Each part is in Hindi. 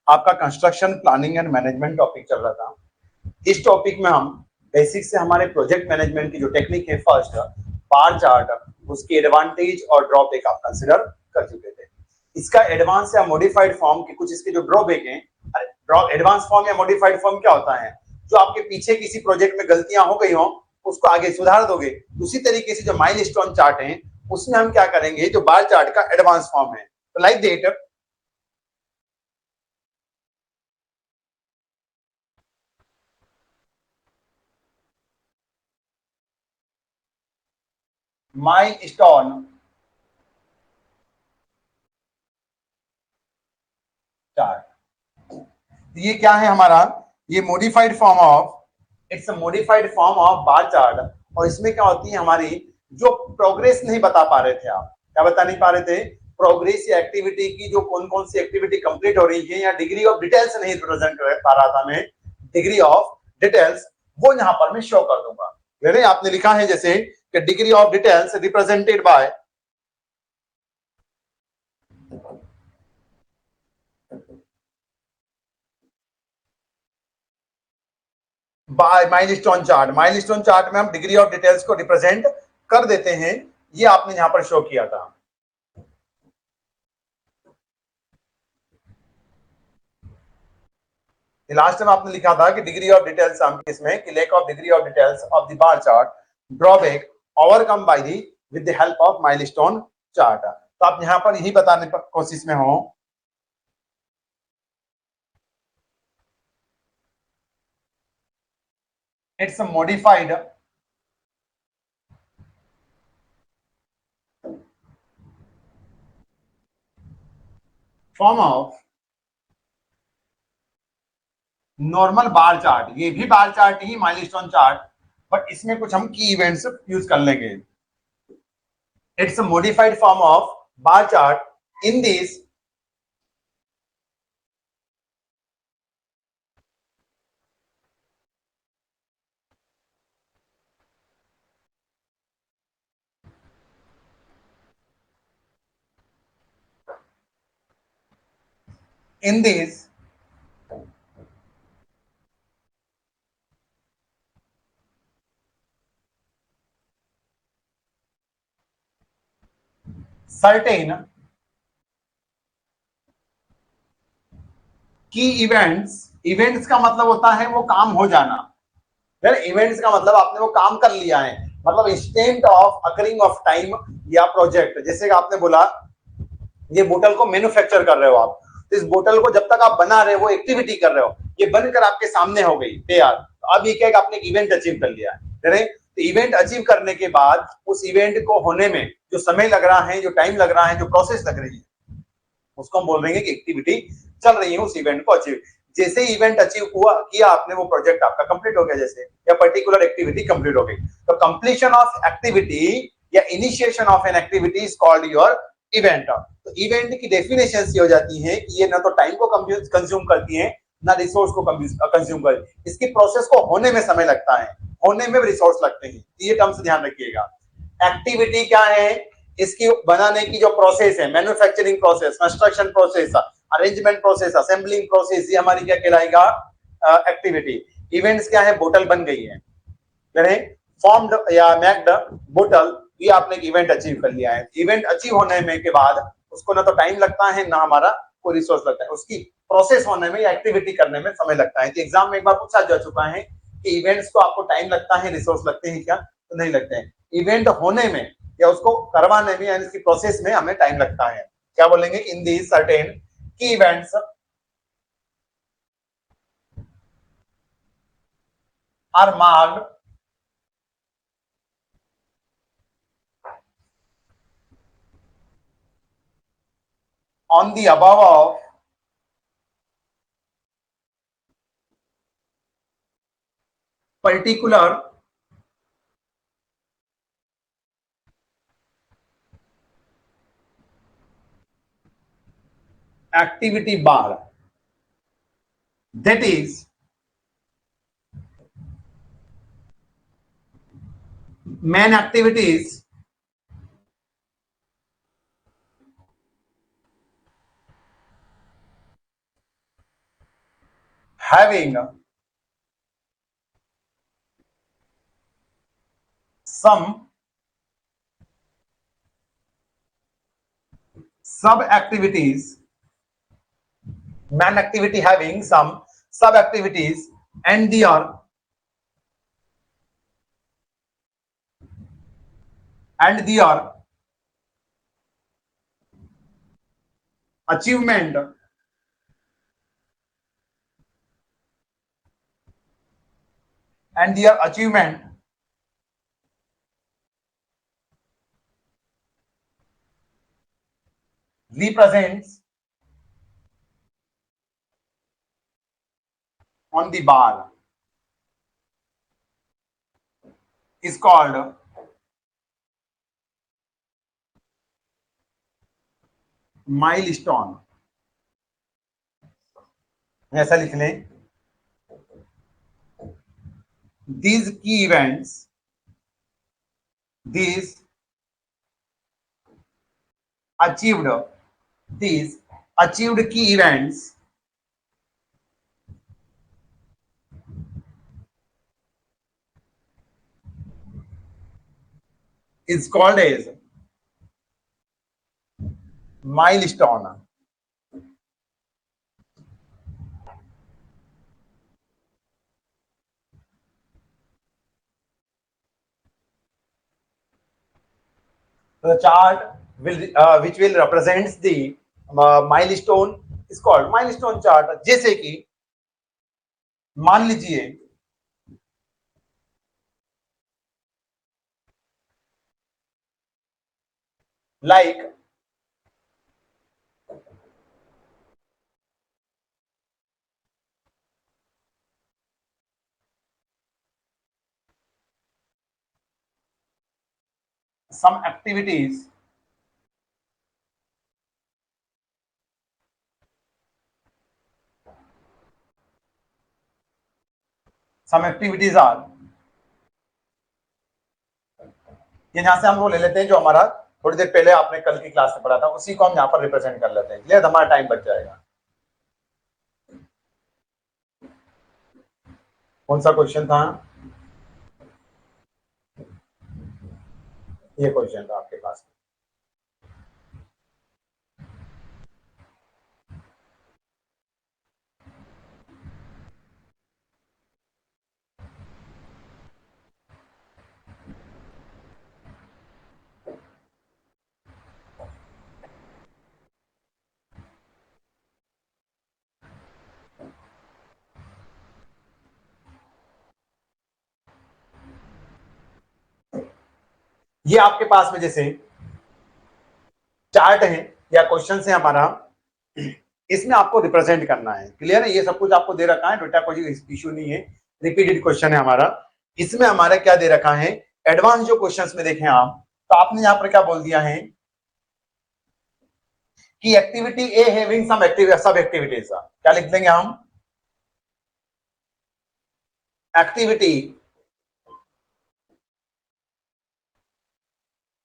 आपका construction planning and management topic चल रहा था। इस टॉपिक में हम बेसिक से हमारे प्रोजेक्ट मैनेजमेंट की जो टेक्निक है, फर्स्ट बार चार्ट, उसकी एडवांटेज और ड्रॉबैक आप कंसिडर कर चुके थे। इसका एडवांस या मॉडिफाइड फॉर्म के कुछ इसके जो ड्रॉबैक हैं, एडवांस फॉर्म या मॉडिफाइड फॉर्म क्या होता है? जो आपके पीछे किसी प्रोजेक्ट में गलतियां हो गई हो उसको आगे सुधार दोगे। उसी तरीके से जो माइलस्टोन चार्ट है उसमें हम क्या करेंगे, जो बार चार्ट का एडवांस फॉर्म है। तो लाइक दैट माइलस्टोन चार्ट, ये क्या है हमारा? ये modified form of, it's a modified form of bar chart. और इसमें क्या होती है हमारी जो प्रोग्रेस नहीं बता पा रहे थे, आप क्या बता नहीं पा रहे थे? प्रोग्रेस या एक्टिविटी की जो कौन कौन सी एक्टिविटी कंप्लीट हो रही है, या डिग्री ऑफ डिटेल्स नहीं प्रेजेंट कर पा रहा था मैं, डिग्री ऑफ डिटेल्स वो यहां पर मैं शो कर दूंगा। क्लियर है? आपने लिखा है जैसे कि degree of details represented by milestone chart. Milestone chart में हम डिग्री ऑफ डिटेल्स को रिप्रेजेंट कर देते हैं। ये आपने यहां पर शो किया था। लास्ट टाइम आपने लिखा था कि डिग्री ऑफ डिटेल्स हम किसमें, कि lack of degree of details of the bar chart drawback overcome by the with the help of milestone chart. तो आप यहां पर यही बताने की कोशिश में हो। It's modified form of normal bar chart. ये भी bar chart he, milestone chart, but इसमें कुछ हम की इवेंट्स यूज कर लेंगे। It's a modified form of bar chart. In this, in this certain की इवेंट्स, इवेंट्स का मतलब होता है वो काम हो जाना। फिर इवेंट्स का मतलब आपने वो काम कर लिया है, मतलब instant of occurring of time या प्रोजेक्ट। जैसे आपने बोला ये बोतल को मैन्युफैक्चर कर रहे हो आप, तो इस बोतल को जब तक आप बना रहे हो, एक्टिविटी कर रहे हो, ये बनकर आपके सामने हो गई तैयार, तो अब ये क्या है, आपने एक इवेंट अचीव कर लिया है। तो इवेंट अचीव करने के बाद उस इवेंट को होने में जो समय लग रहा है, जो टाइम लग रहा है, जो प्रोसेस लग रही है, उसको हम बोल रहे हैं कि एक्टिविटी चल रही है उस इवेंट को अचीव। जैसे ही इवेंट अचीव हुआ किया आपने, वो प्रोजेक्ट आपका कंप्लीट हो गया, जैसे या पर्टिकुलर एक्टिविटी कंप्लीट हो गई। तो कंप्लीशन ऑफ एक्टिविटी या initiation of an activity is called your event. तो इवेंट की डेफिनेशन ये हो जाती है कि ये ना तो टाइम को कंज्यूम करती है, ना रिसोर्स को कंज्यूम कर, इसकी प्रोसेस को होने में समय लगता है, होने में रिसोर्स लगते हैं। ये टर्म्स ध्यान रखिएगा। एक्टिविटी क्या है? इसकी बनाने की जो प्रोसेस है, manufacturing process, construction process, arrangement process, assembling process, ये हमारी क्या कहलाएगा? एक्टिविटी। इवेंट्स क्या है? बोतल बन गई है, फॉर्म्ड या मेक्ड बोतल, ये आपने एक इवेंट अचीव कर लिया है। इवेंट अचीव होने में के बाद उसको ना तो टाइम लगता है, ना हमारा कोई रिसोर्स लगता है, उसकी प्रोसेस होने में या एक्टिविटी करने में समय लगता है। तो एग्जाम में एक बार पूछा जा चुका है कि इवेंट्स को आपको टाइम लगता है, रिसोर्स लगते हैं क्या? तो नहीं लगते हैं। इवेंट होने में या उसको करवाने में, यानी इसकी प्रोसेस में हमें टाइम लगता है। क्या बोलेंगे? In the certain key events are marked on the above of particular activity bar, that is main activities having some sub activities, main activity having some sub activities and their achievement represents on the bar is called milestone. ऐसा लिख लें, these key events, these achieved key events is called as milestone. The chart will which will represents the milestone is called milestone chart. जैसे कि मान लीजिए like some activities are, यहां से हम वो ले लेते हैं जो हमारा थोड़ी देर पहले आपने कल की क्लास में पढ़ा था, उसी को हम यहाँ पर रिप्रेजेंट कर लेते हैं। क्लियर? हमारा टाइम बच जाएगा। कौन सा क्वेश्चन था? ये क्वेश्चन था आपके पास। ये आपके पास में जैसे चार्ट है या क्वेश्चन है हमारा, इसमें आपको रिप्रेजेंट करना है। क्लियर है? ये सब कुछ आपको दे रखा है, बेटा कोई इश्यू नहीं है। रिपीटेड क्वेश्चन है हमारा। इसमें हमारा क्या दे रखा है, एडवांस जो क्वेश्चंस में देखें आप, तो आपने यहां पर क्या बोल दिया है कि एक्टिविटी ए हैविंग सब एक्टिविटीज, क्या लिख देंगे हम? एक्टिविटी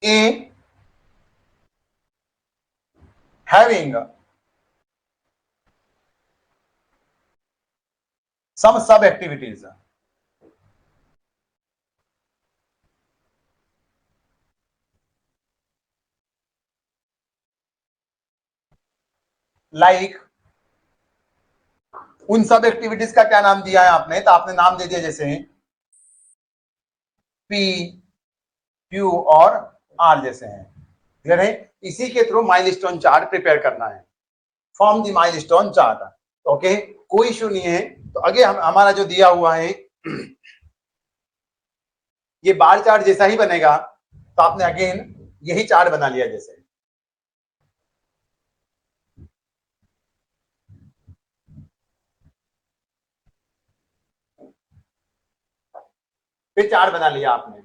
ए having some sub activities, like उन सब एक्टिविटीज का क्या नाम दिया है आपने? तो आपने नाम दे दिया जैसे पी, क्यू और आर जैसे हैं। क्लियर है? इसी के थ्रू माइलस्टोन चार्ट प्रिपेयर करना है। Form the milestone chart. Okay, कोई इशू नहीं है। तो आगे हमारा जो दिया हुआ है ये बार चार्ट जैसा ही बनेगा, तो आपने अगेन यही चार्ट बना लिया जैसे। फिर चार्ट बना लिया आपने,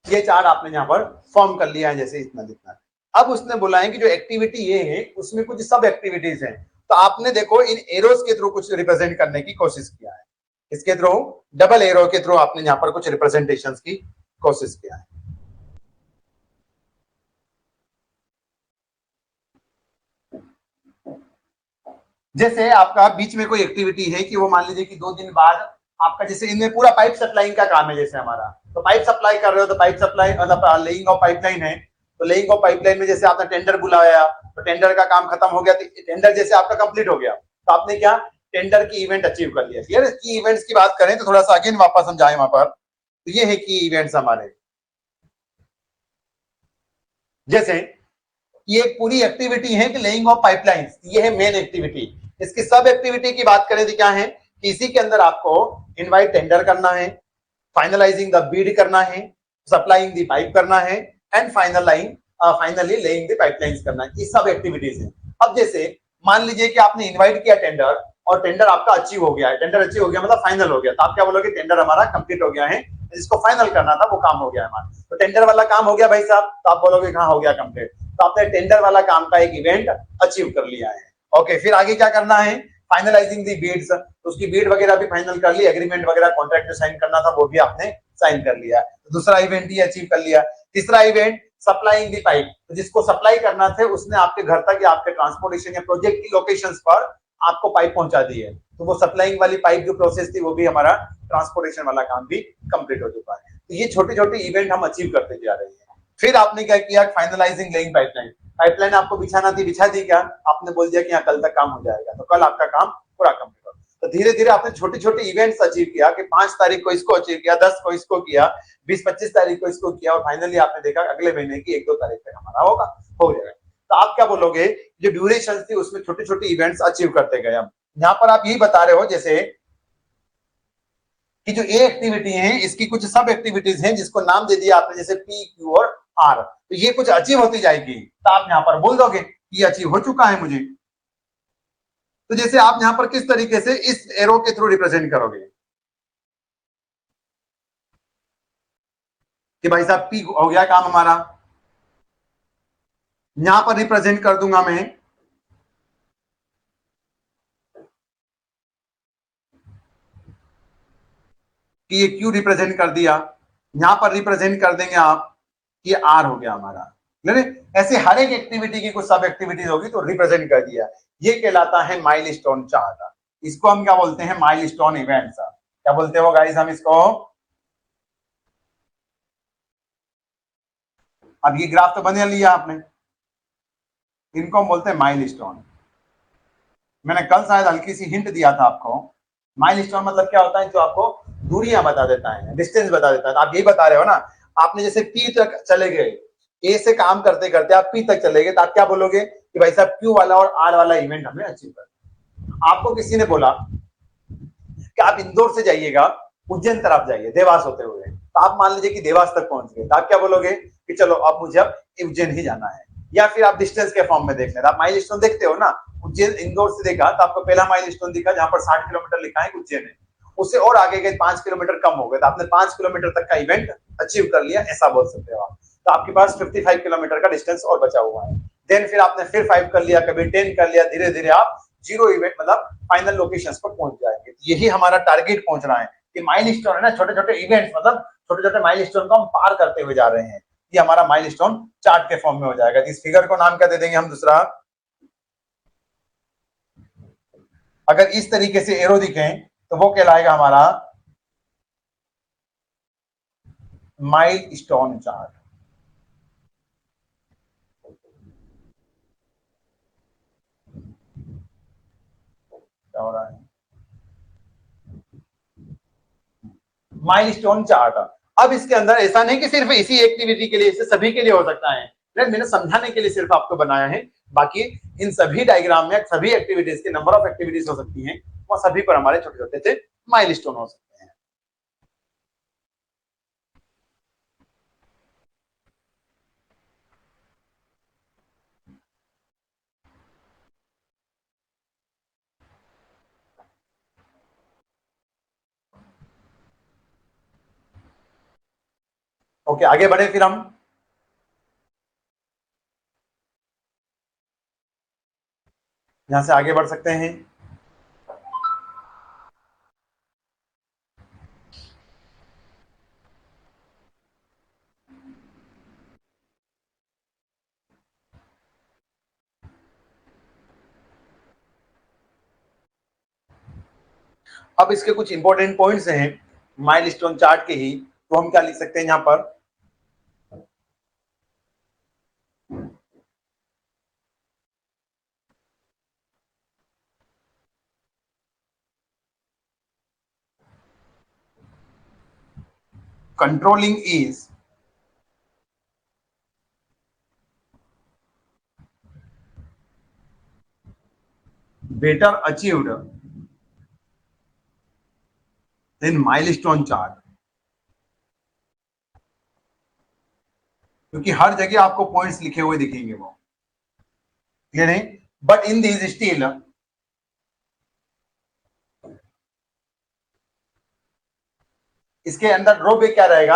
ये चार्ट आपने यहां पर फॉर्म कर लिया है जैसे इतना जितना। अब उसने बोला है कि जो एक्टिविटी ये है उसमें कुछ सब एक्टिविटीज हैं, तो आपने देखो इन एरोस के थ्रू कुछ रिप्रेजेंट करने की कोशिश किया है। इसके थ्रू डबल एरो के थ्रू आपने यहां पर कुछ रिप्रेजेंटेशन की कोशिश किया है। जैसे आपका बीच में कोई एक्टिविटी है कि वो मान लीजिए कि 2 दिन बाद आपका, जैसे इनमें पूरा पाइप सप्लाइंग का काम है जैसे हमारा, तो पाइप सप्लाई कर रहे हो तो पाइप सप्लाई मतलब लेइंग ऑफ पाइपलाइन है, तो लेइंग ऑफ पाइपलाइन में जैसे आपने टेंडर बुलाया तो टेंडर का काम खत्म हो गया, तो टेंडर जैसे आपका कंप्लीट हो गया तो आपने क्या टेंडर की इवेंट अचीव कर लिया। क्लियर। की इवेंट्स की बात करें तो थोड़ा सा अगेन वापस हम जाए वहां पर, तो ये है की इवेंट्स हमारे, जैसे ये एक पूरी एक्टिविटी है कि लेइंग ऑफ पाइपलाइंस, ये है मेन एक्टिविटी। इसकी सब एक्टिविटी की बात करें तो क्या है कि इसी के अंदर आपको इनवाइट टेंडर करना है, फाइनलाइजिंग द बीड करना है, सप्लाइंग द पाइप करना है, and finally laying the pipelines करना है। ये सब एक्टिविटीज है। अब जैसे मान लीजिए कि आपने इनवाइट किया टेंडर और टेंडर आपका अचीव हो गया है, टेंडर अचीव हो गया मतलब फाइनल हो गया, तो आप क्या बोलोगे टेंडर हमारा कंप्लीट हो गया है, जिसको फाइनल करना था वो काम हो गया हमारा, तो टेंडर वाला काम हो गया भाई साहब, तो आप बोलोगे हाँ हो गया कंप्लीट, तो आपने टेंडर वाला काम का एक इवेंट अचीव कर लिया है। ओके, फिर आगे क्या करना है, फाइनलाइजिंग दी बीड्स, तो उसकी बीड वगैरह भी फाइनल कर ली, एग्रीमेंट वगैरह कॉन्ट्रैक्ट जो साइन करना था वो भी आपने साइन कर लिया, तो दूसरा इवेंट ही अचीव कर लिया। तीसरा इवेंट सप्लाइंग दी पाइप, तो जिसको सप्लाई करना थे उसने आपके घर तक या आपके ट्रांसपोर्टेशन या प्रोजेक्ट की लोकेशंस पर आपको पाइप पहुंचा दी है, तो वो सप्लाइंग वाली पाइप जो प्रोसेस थी वो भी हमारा ट्रांसपोर्टेशन वाला काम भी कंप्लीट हो चुका है। तो ये छोटे छोटे इवेंट हम अचीव करते जा रहे हैं। फिर आपने क्या किया, फाइनलाइजिंग लेइंग पाइपलाइन, पाइपलाइन आपको बिछाना थी, बिछा दी, क्या आपने बोल दिया कि यहाँ कल तक काम हो जाएगा, तो कल आपका काम पूरा कंप्लीट हो। तो धीरे धीरे आपने छोटे छोटे इवेंट्स अचीव किया कि 5 तारीख को इसको अचीव किया, 10 को इसको किया, 20-25 तारीख को इसको किया, और फाइनली आपने देखा अगले महीने की 1-2 तारीख तक हमारा होगा, हो जाएगा। तो आप क्या बोलोगे, जो ड्यूरेशन थी उसमें छोटे छोटे इवेंट्स अचीव करते गए। हम यहाँ पर आप यही बता रहे हो जैसे कि जो ए एक्टिविटी है इसकी कुछ सब एक्टिविटीज हैं जिसको नाम दे दिया आपने, जैसे पी क्यू और आर, तो ये कुछ अचीव होती जाएगी, तो आप यहाँ पर बोल दोगे ये अचीव हो चुका है मुझे। तो जैसे आप यहाँ पर किस तरीके से इस एरो के थ्रू रिप्रेजेंट करोगे कि भाई साहब पी हो गया काम हमारा, यहां पर रिप्रेजेंट कर दूंगा मैं कि ये क्यू रिप्रेजेंट कर दिया, यहां पर रिप्रेजेंट कर देंगे आप कि आर हो गया हमारा। ऐसे हर एक एक्टिविटी की कुछ सब एक्टिविटीज होगी तो रिप्रेजेंट कर दिया, ये कहलाता है माइलस्टोन चार्ट। इसको हम क्या बोलते हैं, माइलस्टोन इवेंट्स। क्या बोलते हो गाइस हम इसको, अब ये ग्राफ तो बना लिया आपने, इनको हम बोलते हैं माइलस्टोन। मैंने कल शायद हल्की सी हिंट दिया था आपको, माइलस्टोन मतलब क्या होता है, जो आपको दूरियां बता देता है, डिस्टेंस बता देता है। तो आप यही बता रहे हो ना, आपने जैसे पी तक चले गए, ए से काम करते करते आप पी तक चले गए, तो आप क्या बोलोगे कि भाई साहब क्यू वाला और आर वाला इवेंट हमने अचीव कर। आपको किसी ने बोला कि आप इंदौर से जाइएगा, उज्जैन तरफ जाइए देवास होते हुए, तो आप मान लीजिए कि देवास तक पहुंच गए, तो आप क्या बोलोगे कि चलो अब मुझे अब उज्जैन ही जाना है। या फिर आप डिस्टेंस के फॉर्म में देख लेते, आप माइलस्टोन देखते हो ना, उज्जैन इंदौर से देखा तो आपको पहला माइलस्टोन दिखा जहां पर 60 किलोमीटर लिखा है उज्जैन है, उससे और आगे गए 5 किलोमीटर कम हो गए, तो आपने 5 किलोमीटर तक का इवेंट अचीव कर लिया, ऐसा बोल सकते हो आप। तो आपके पास 55 किलोमीटर का डिस्टेंस और बचा हुआ है। देन फिर आपने फिर 5 कर लिया, कभी 10 कर लिया, धीरे धीरे आप जीरो इवेंट मतलब फाइनल लोकेशंस पर पहुंच जाएंगे। यही हमारा टारगेट पहुंच रहा है कि माइलस्टोन है ना, छोटे छोटे इवेंट्स मतलब छोटे छोटे माइलस्टोन को हम पार करते हुए जा रहे हैं, ये हमारा माइलस्टोन चार्ट के फॉर्म में हो जाएगा। इस फिगर को नाम क्या दे देंगे हम दूसरा, अगर इस तरीके से एरो दिखे तो वो कहलाएगा हमारा माइलस्टोन चार्ट। क्या हो रहा है, माइलस्टोन चार्ट। अब इसके अंदर ऐसा नहीं कि सिर्फ इसी एक्टिविटी के लिए, इसे सभी के लिए हो सकता है, मैंने समझाने के लिए सिर्फ आपको बनाया है। बाकी इन सभी डायग्राम में सभी एक्टिविटीज के नंबर ऑफ एक्टिविटीज हो सकती हैं, वो सभी पर हमारे छोटे छोटे से माइलस्टोन हो सकते हैं। ओके, आगे बढ़े फिर हम यहां से आगे बढ़ सकते हैं। अब इसके कुछ इंपॉर्टेंट पॉइंट्स हैं माइलस्टोन चार्ट के ही, तो हम क्या लिख सकते हैं यहां पर, controlling is better achieved in milestone chart, क्योंकि हर जगह आपको पॉइंट्स लिखे हुए दिखेंगे वो, क्लियर है। बट इन दीज स्टील, इसके अंदर ड्रॉबैक क्या रहेगा,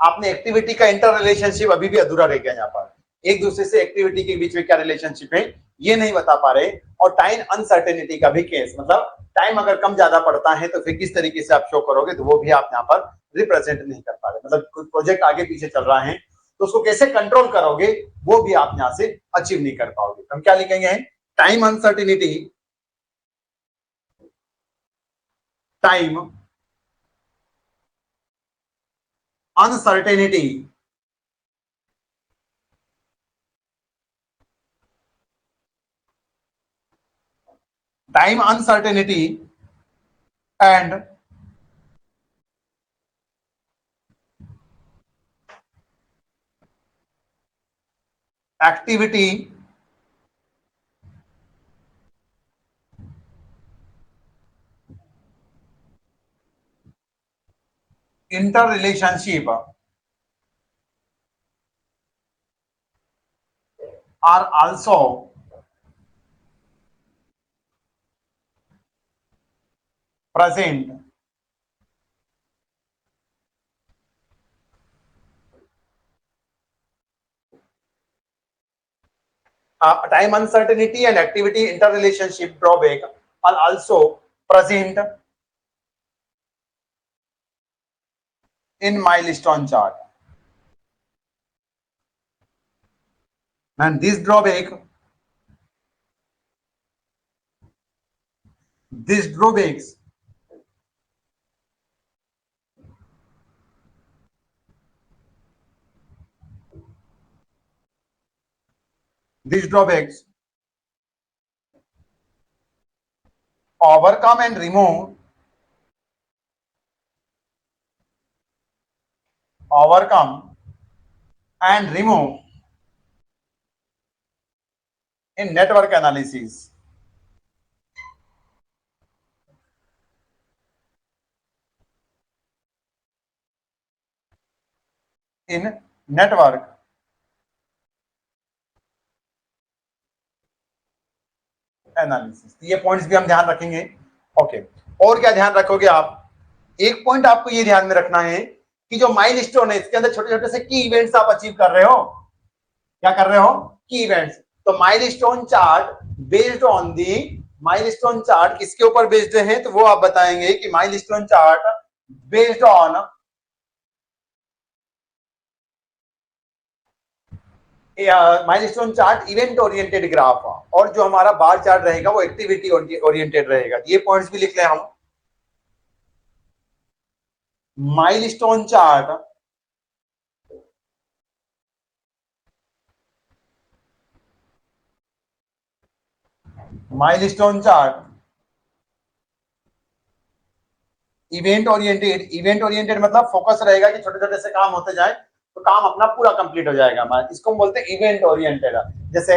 आपने एक्टिविटी का इंटर रिलेशनशिप अभी भी अधूरा रह गया, यहाँ पर एक दूसरे से एक्टिविटी के बीच में क्या रिलेशनशिप है ये नहीं बता पा रहे, और टाइम अनसर्टेनिटी का भी केस, मतलब टाइम अगर कम ज्यादा पड़ता है तो फिर किस तरीके से आप शो करोगे, तो वो भी आप यहाँ पर रिप्रेजेंट नहीं कर पा रहे, मतलब कोई प्रोजेक्ट आगे पीछे चल रहा है तो उसको कैसे कंट्रोल करोगे वो भी आप यहाँ से अचीव नहीं कर पाओगे। हम क्या लिखेंगे, time uncertainty, time uncertainty time uncertainty and activity interrelationship are also present time uncertainty and activity interrelationship drawback are also present in milestone chart, and these drawbacks these drawbacks overcome and remove overcome and remove in network analysis, in network analysis, ये पॉइंट्स भी हम ध्यान रखेंगे। ओके, और क्या ध्यान रखोगे आप, एक पॉइंट आपको ये ध्यान में रखना है कि जो माइलस्टोन है इसके अंदर छोटे छोटे से की इवेंट्स आप अचीव कर रहे हो, क्या कर रहे हो, की इवेंट्स। तो milestone chart based on the, milestone chart किसके ऊपर बेस्ड है, तो वो आप बताएंगे कि milestone chart based on milestone chart event oriented graph, और जो हमारा बार चार्ट रहेगा वो एक्टिविटी ओरिएंटेड रहेगा। ये पॉइंट्स भी लिख लें हम, milestone chart milestone chart event oriented मतलब फोकस रहेगा कि छोटे छोटे से काम होते जाए तो काम अपना पूरा कंप्लीट हो जाएगा, इसको हम बोलते हैं इवेंट ओरिएंटेड। जैसे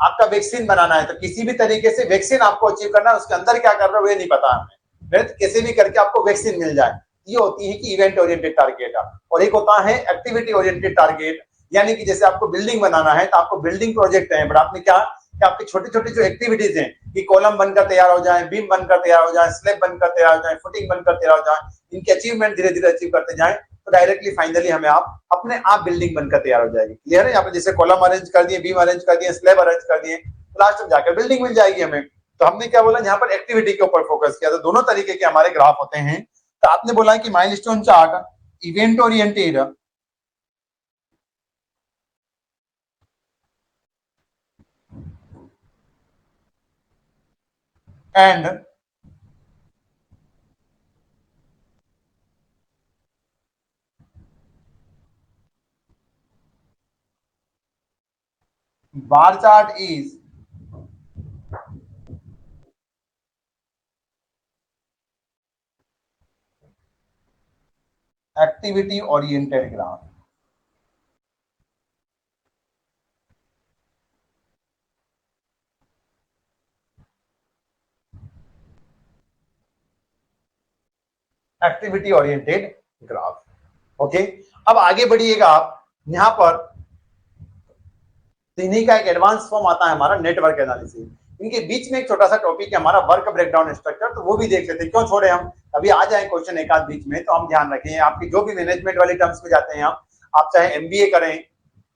आपका वैक्सीन बनाना है तो किसी भी तरीके से वैक्सीन आपको अचीव करना है, उसके अंदर क्या कर रहे हो ये नहीं पता हमें, तो कैसे भी करके आपको वैक्सीन मिल जाए, ये होती है कि इवेंट ओरिएंटेड टारगेट। और एक होता है एक्टिविटी ओरिएंटेड टारगेट, यानी कि जैसे आपको बिल्डिंग बनाना है तो आपको बिल्डिंग प्रोजेक्ट है, बट आपने क्या कि आपकी छोटी छोटी जो एक्टिविटीज हैं कि कॉलम बनकर तैयार हो जाए, बीम बनकर तैयार हो जाए, स्लैब बनकर तैयार हो जाए, फुटिंग बनकर तैयार हो जाए, इनकी अचीवमेंट धीरे धीरे अचीव करते जाए तो डायरेक्टली फाइनली हमें आप अपने आप बिल्डिंग बनकर तैयार हो जाएगी। क्लियर है, यहाँ पे जैसे कॉलम अरेंज कर दिए, बीम अरेंज कर दिए, स्लैब अरेंज कर दिए, तो लास्ट में जाकर बिल्डिंग मिल जाएगी हमें। तो हमने क्या बोला, यहाँ पर एक्टिविटी के ऊपर फोकस किया, तो दोनों तरीके के हमारे ग्राफ होते हैं। तो आपने बोला कि milestone chart event oriented and bar chart is activity oriented graph. Activity oriented graph. Okay, अब आगे बढ़िएगा आप। यहां पर इन्हीं का एक एडवांस फॉर्म आता है हमारा नेटवर्क एनालिसिस। इनके बीच में एक छोटा सा टॉपिक है हमारा वर्क ब्रेकडाउन स्ट्रक्चर, तो वो भी देख लेते हैं। क्यों छोड़े हम, अभी आ जाए क्वेश्चन एक आध बीच में, तो हम ध्यान रखें आपकी जो भी मैनेजमेंट वाली टर्म्स में जाते हैं आप चाहे एमबीए करें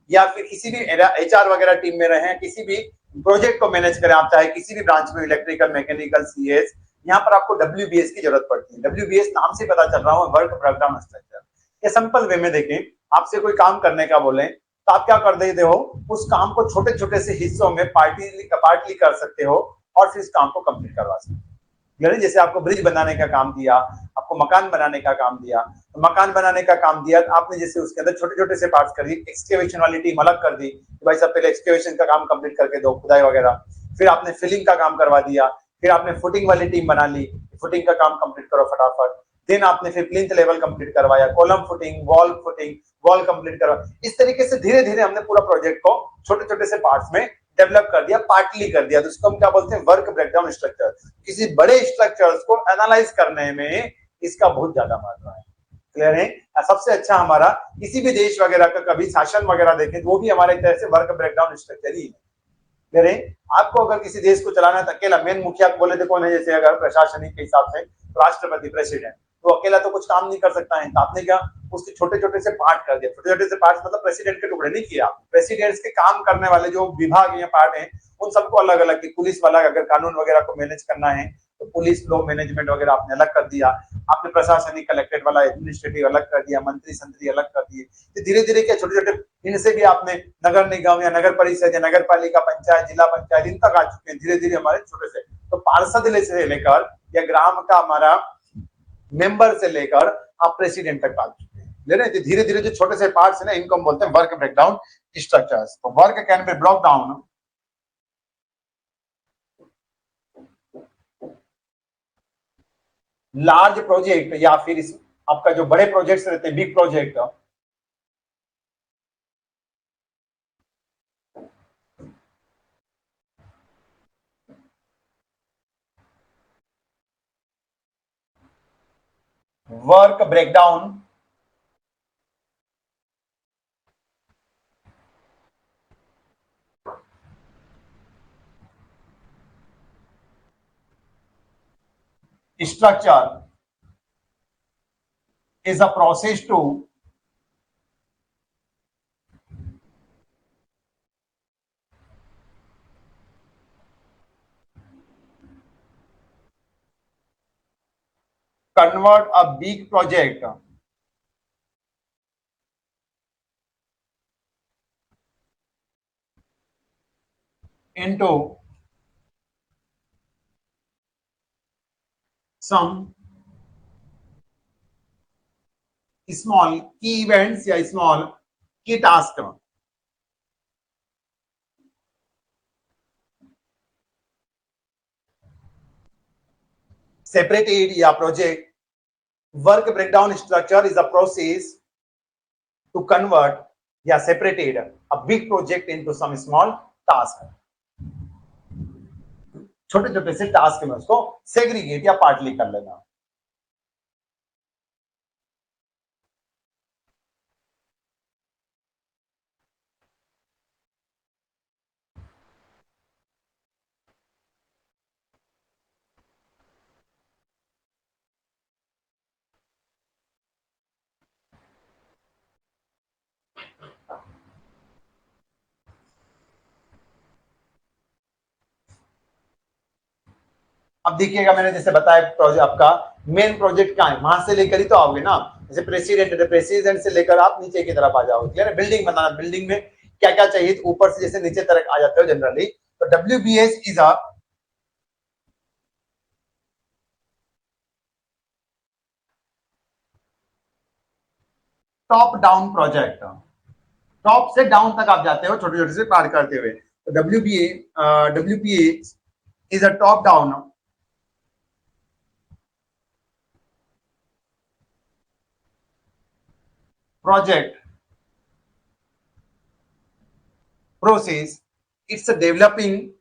या फिर किसी भी एचआर वगैरह टीम में रहे, किसी भी प्रोजेक्ट को मैनेज करें, आप चाहे किसी भी ब्रांच में, इलेक्ट्रिकल, मैकेनिकल, सीएस, यहाँ पर आपको डब्ल्यूबीएस की जरूरत पड़ती है। डब्ल्यूबीएस नाम से पता चल रहा हूँ, वर्क ब्रेकडाउन स्ट्रक्चर। ये सिंपल वे में देखें, आपसे कोई काम करने का बोले तो आप क्या कर देते हो, उस काम को छोटे छोटे से हिस्सों में पार्टली कर सकते हो और फिर इस काम को कंप्लीट करवा सकते हो। जैसे आपको ब्रिज बनाने का काम दिया, आपको मकान बनाने का काम दिया, तो मकान बनाने का काम दिया तो आपने जैसे उसके अंदर छोटे छोटे से पार्ट्स कर दी, एक्सकेवेशन वाली टीम अलग कर दी कि भाई सब पहले एक्सकेवेशन का काम कंप्लीट करके दो, खुदाई वगैरह, फिर आपने फिलिंग का काम करवा दिया, फिर आपने फुटिंग वाली टीम बना ली, फुटिंग का काम कंप्लीट करो फटाफट, देन आपने फिर प्लिंथ लेवल कंप्लीट करवाया, कॉलम फुटिंग, वॉल कंप्लीट करवा। इस तरीके से धीरे धीरे हमने पूरा प्रोजेक्ट को छोटे छोटे से पार्ट्स में डेवलप कर दिया, पार्टली कर दिया, तो उसको हम क्या बोलते हैं, वर्क ब्रेकडाउन स्ट्रक्चर। किसी बड़े स्ट्रक्चर्स को एनालाइज करने में इसका बहुत ज्यादा महत्व है। क्लियर है। सबसे अच्छा हमारा किसी भी देश वगैरह का कभी शासन वगैरह देखें तो वो भी हमारे तरह से वर्क ब्रेकडाउन स्ट्रक्चर ही है। क्लियर है। आपको अगर किसी देश को चलाना है तो अकेला मेन मुखिया बोले तो कौन है, जैसे अगर प्रशासनिक के हिसाब से राष्ट्रपति, प्रेसिडेंट, तो अकेला तो कुछ काम नहीं कर सकता है, तो आपने क्या उसके छोटे छोटे से पार्ट कर दिया। छोटे छोटे से पार्ट मतलब प्रेसिडेंट के टुकड़े नहीं किया, प्रेसिडेंट्स के काम करने वाले जो विभाग या पार्ट है उन सबको अलग अलग की, पुलिस वाला अगर कानून वगैरह को मैनेज करना है तो पुलिस लॉ मैनेजमेंट वगैरह आपने अलग कर दिया, आपने प्रशासनिक कलेक्टेड वाला एडमिनिस्ट्रेटिव अलग कर दिया, मंत्री संत्री अलग कर दिए। तो धीरे धीरे क्या छोटे छोटे इनसे भी आपने नगर निगम या नगर परिषद या नगर पालिका, पंचायत, जिला पंचायत, इन तक आ चुके हैं धीरे धीरे हमारे छोटे से। तो पार्षद से लेकर या ग्राम का हमारा मेंबर से लेकर आप प्रेसिडेंट तक आ चुके हैं। ले रहे हैं धीरे धीरे जो छोटे से पार्ट्स है ना, इनको हम बोलते हैं वर्क ब्रेकडाउन स्ट्रक्चर्स। तो work can be broke down large project, या फिर इस आपका जो बड़े प्रोजेक्ट्स रहते हैं, big project, work breakdown structure is a process to convert a big project into some small key events या small key task। separated या project work breakdown structure is a process to convert या separated a big project into some small task। छोटे छोटे से टास्क में उसको सेग्रीगेट या पार्टली कर लेना। अब देखिएगा मैंने जैसे बताया प्रोजेक्ट आपका मेन प्रोजेक्ट क्या है, वहां से लेकर ही तो आओगे ना, जैसे प्रेसिडेंट से लेकर आप नीचे की तरफ आ जाओगे। क्लियर है। बिल्डिंग बनाना, बिल्डिंग में क्या क्या चाहिए, तो ऊपर से जैसे नीचे तक आ जाते हो जनरली। तो WBS is a top down project. Top से डाउन तक आप जाते हो छोटे छोटे से पार करते हुए। WPA is a top down project process. It's a developing,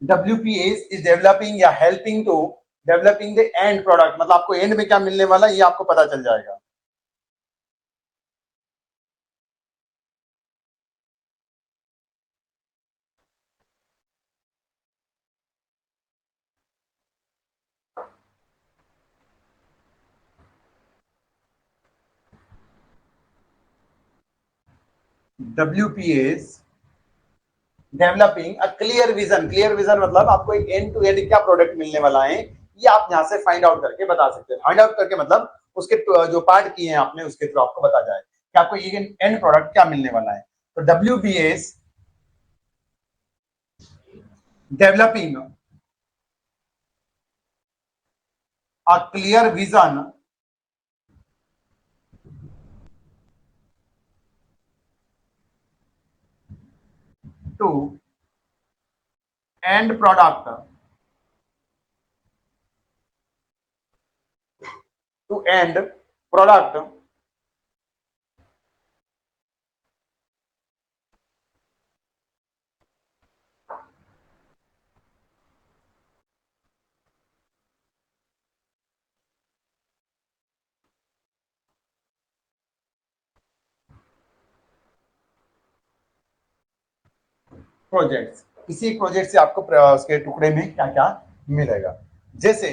WPA is developing या helping to developing the end product, मतलब आपको एंड में क्या मिलने वाला है ये आपको पता चल जाएगा. WPAs developing a clear vision. Clear vision मतलब आपको एक एंड टू एंड क्या प्रोडक्ट मिलने वाला है ये आप यहाँ से फाइंड आउट करके बता सकते हैं. फाइंड आउट करके मतलब उसके जो पार्ट किए हैं आपने उसके थ्रू आपको बता जाए कि आपको ये एंड प्रोडक्ट क्या मिलने वाला है. तो WPAs developing a clear vision to end product to end product projects. किसी एक प्रोजेक्ट से आपको उसके टुकड़े में क्या क्या मिलेगा. जैसे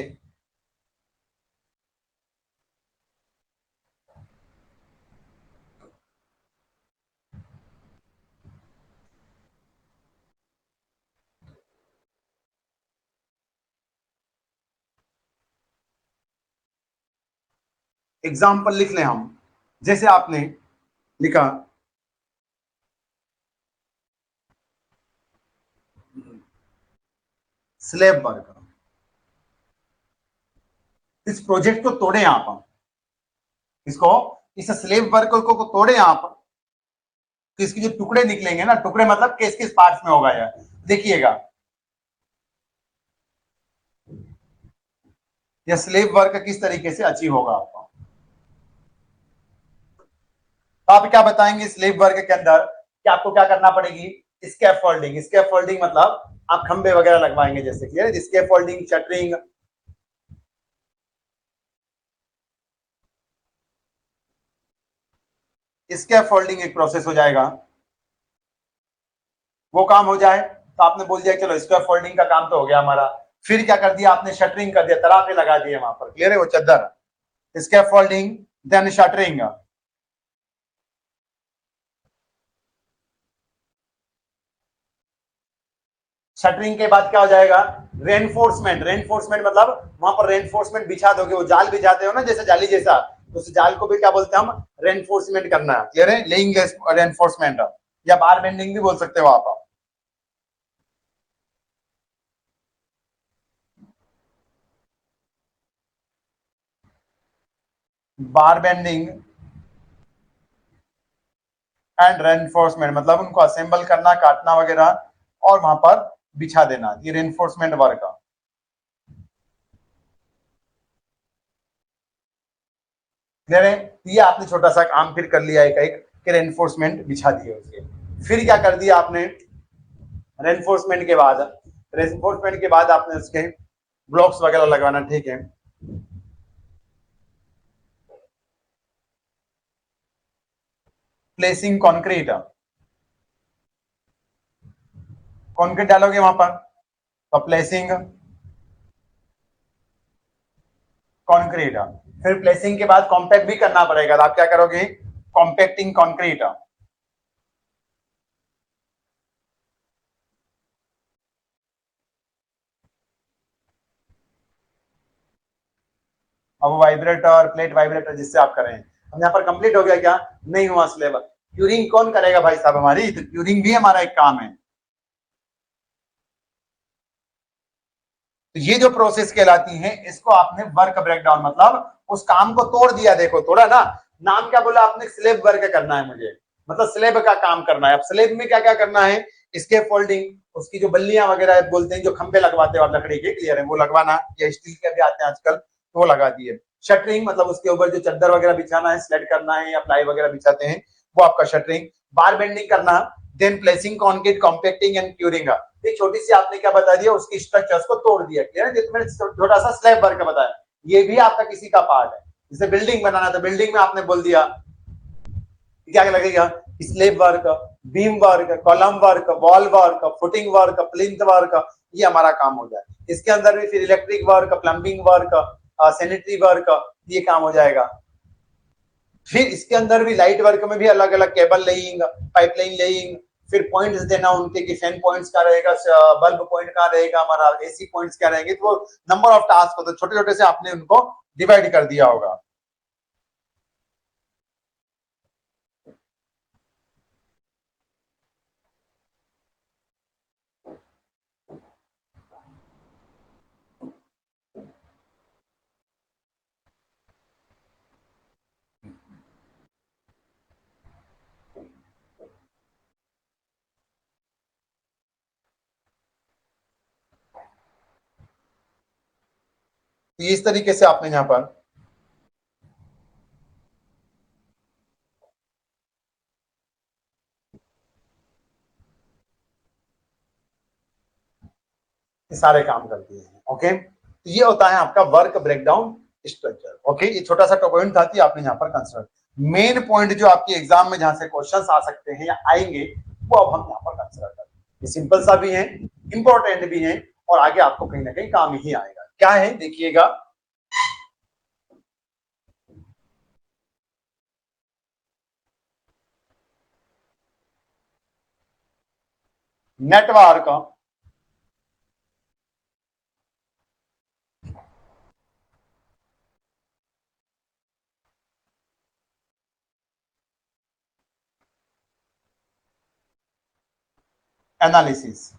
एग्जाम्पल लिख लें हम. जैसे आपने लिखा स्लेब वर्क. इस प्रोजेक्ट को तोड़े आप, इसको इस स्लेब वर्क को तोड़े आप तो इसके जो टुकड़े निकलेंगे ना, टुकड़े मतलब किस किस पार्ट्स में होगा यार. देखिएगा यह स्लेब वर्क किस तरीके से अचीव होगा आपको. तो आप क्या बताएंगे स्लेब वर्क के अंदर कि आपको क्या करना पड़ेगी. स्कैफोल्डिंग. स्कैफोल्डिंग मतलब आप खंबे वगैरह लगवाएंगे जैसे क्लियर. स्कैफोल्डिंग, शटरिंग, स्कैफोल्डिंग एक प्रोसेस हो जाएगा. वो काम हो जाए तो आपने बोल दिया चलो स्कैफोल्डिंग का काम तो हो गया हमारा. फिर क्या कर दिया आपने, शटरिंग कर दिया, तरापे लगा दिए वहां पर. क्लियर है वो चद्दर. Scaffolding then shuttering. शटरिंग के बाद क्या हो जाएगा, रेनफोर्समेंट. रेनफोर्समेंट मतलब वहां पर रेनफोर्समेंट बिछा दोगे, वो जाल बिछाते हो ना जैसे जाली जैसा, तो उस जाल को भी क्या बोलते हैं हम, रेनफोर्समेंट करना. क्लियर है. लेइंग रेनफोर्समेंट या बार बेंडिंग भी बोल सकते हो आप. बार बेंडिंग एंड रेनफोर्समेंट मतलब उनको असेंबल करना, काटना वगैरह और वहां पर बिछा देना. ये रेनफोर्समेंट वर्क का. क्लियर है. ये आपने छोटा सा काम फिर कर लिया एक एक कि रेनफोर्समेंट बिछा दिए उसके. फिर क्या कर दिया आपने, रेनफोर्समेंट के बाद, रेनफोर्समेंट के बाद आपने उसके ब्लॉक्स वगैरह लगवाना. ठीक है. Placing concrete. कंक्रीट डालोगे वहां पर तो प्लेसिंग कंक्रीट. फिर प्लेसिंग के बाद कॉम्पैक्ट भी करना पड़ेगा. तो आप क्या करोगे, कॉम्पैक्टिंग कंक्रीट. अब वाइब्रेटर, प्लेट वाइब्रेटर जिससे आप करें. अब यहाँ पर कंप्लीट हो गया क्या, नहीं हुआ स्लेब. क्यूरिंग कौन करेगा भाई साहब हमारी, तो क्यूरिंग भी हमारा एक काम है. तो ये जो प्रोसेस कहलाती है इसको आपने वर्क ब्रेकडाउन मतलब उस काम को तोड़ दिया. देखो तोड़ा ना, नाम क्या बोला आपने, स्लेब वर्क करना है मुझे, मतलब स्लेब का काम करना है. अब स्लेब में क्या क्या करना है स्केप फोल्डिंग उसकी जो बल्लियां वगैरह बोलते हैं जो खंभे लगवाते हैं और लकड़ी के क्लियर है वो लगवाना या स्टील के भी आते हैं आजकल तो वो लगा दिए। शटरिंग मतलब उसके ऊपर जो चादर वगैरह बिछाना है स्लेट करना है या प्लाई वगैरह बिछाते हैं वो आपका शटरिंग। बार बेंडिंग करना then placing concrete compacting and curing. ये छोटी सी आपने क्या बता दिया उसकी स्ट्रक्चर्स को तोड़ दिया क्लियर है। मैंने छोटा सा स्लैब वर्क बताया ये भी आपका किसी का पार्ट है। जैसे बिल्डिंग बनाना तो बिल्डिंग में आपने बोल दिया क्या लगेगा slab work beam work column work wall work footing work plinth work ये हमारा काम हो जाए। इसके अंदर भी फिर electric work plumbing work sanitary work ये काम हो जाएगा। फिर इसके अंदर भी लाइट वर्क में भी अलग अलग केबल लेइंग पाइपलाइन लेइंग फिर पॉइंट्स देना उनके कि फैन पॉइंट्स क्या रहेगा बल्ब पॉइंट क्या रहेगा हमारा एसी पॉइंट्स क्या रहेंगे तो नंबर ऑफ टास्क होते छोटे छोटे से आपने उनको डिवाइड कर दिया होगा। तो इस तरीके से आपने यहाँ पर सारे काम कर दिए हैं। ओके तो ये होता है आपका वर्क ब्रेकडाउन स्ट्रक्चर। ओके ये छोटा सा पॉइंट था कि आपने यहाँ पर कंसिडर मेन पॉइंट जो आपके एग्जाम में जहां से क्वेश्चंस आ सकते हैं या आएंगे वो अब हम यहाँ पर कंसिडर करते हैं। ये सिंपल सा भी है इंपॉर्टेंट भी है और आगे आपको कहीं ना कहीं काम ही आएगा। क्या है देखिएगा नेटवर्क एनालिसिस।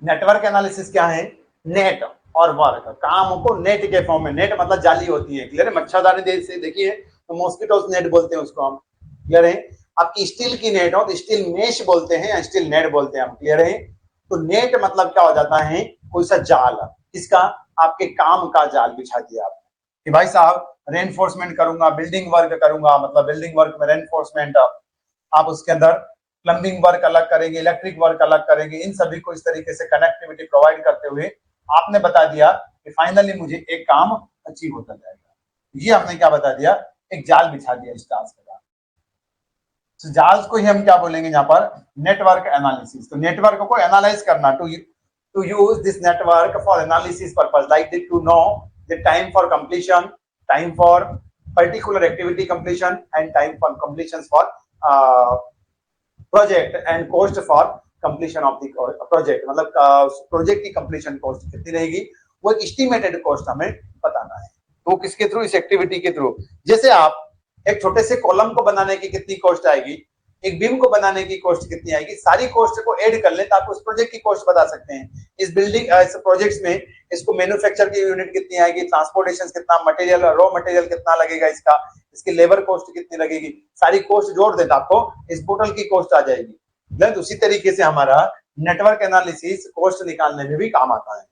नेटवर्क एनालिसिस क्या है नेट और वर्क काम को नेट के फॉर्म में नेट मतलब जाली होती है क्लियर है। मच्छरदानी से देखिए तो मॉस्किटोज नेट बोलते हैं उसको हम क्लियर है। आपकी स्टील की नेट हो तो स्टील मेश बोलते हैं या स्टील नेट बोलते हैं हम क्लियर है। तो नेट मतलब क्या हो जाता है कोई सा जाल इसका आपके काम का जाल बिछा दिया आपने कि भाई साहब रेनफोर्समेंट करूंगा बिल्डिंग वर्क करूंगा मतलब बिल्डिंग वर्क में रेनफोर्समेंट आप उसके अंदर प्लम्बिंग वर्क अलग करेंगे इलेक्ट्रिक वर्क अलग करेंगे इन सभी को इस तरीके से कनेक्टिविटी प्रोवाइड करते हुए आपने बता दिया कि फाइनली मुझे एक काम अचीव होता जाएगा। ये हमने क्या बता दिया एक जाल बिछा दिया इस टास्क का। तो जाल को ही हम क्या बोलेंगे यहाँ पर नेटवर्क एनालिसिस। तो नेटवर्क को एनालाइज करना to use this network for analysis purpose like to know the time for completion time for particular activity completion and time for completion for project and cost for completion of the project मतलब प्रोजेक्ट की कंप्लीशन कॉस्ट कितनी रहेगी वो एक एस्टिमेटेड कॉस्ट हमें बताना है। तो किसके थ्रू इस एक्टिविटी के थ्रू जैसे आप एक छोटे से कॉलम को बनाने की कितनी कॉस्ट आएगी एक बीम को बनाने की कॉस्ट कितनी आएगी सारी कॉस्ट को ऐड कर ले तो आप उस प्रोजेक्ट की कॉस्ट बता सकते हैं। इस बिल्डिंग इस प्रोजेक्ट्स में इसको मैन्युफैक्चर की यूनिट कितनी आएगी ट्रांसपोर्टेशन कितना मटेरियल रॉ मटेरियल कितना लगेगा इसका इसकी लेबर कॉस्ट कितनी लगेगी सारी कॉस्ट जोड़ देता आपको इस टोटल की कॉस्ट आ जाएगी। उसी तरीके से हमारा नेटवर्क एनालिसिस कॉस्ट निकालने में भी काम आता है।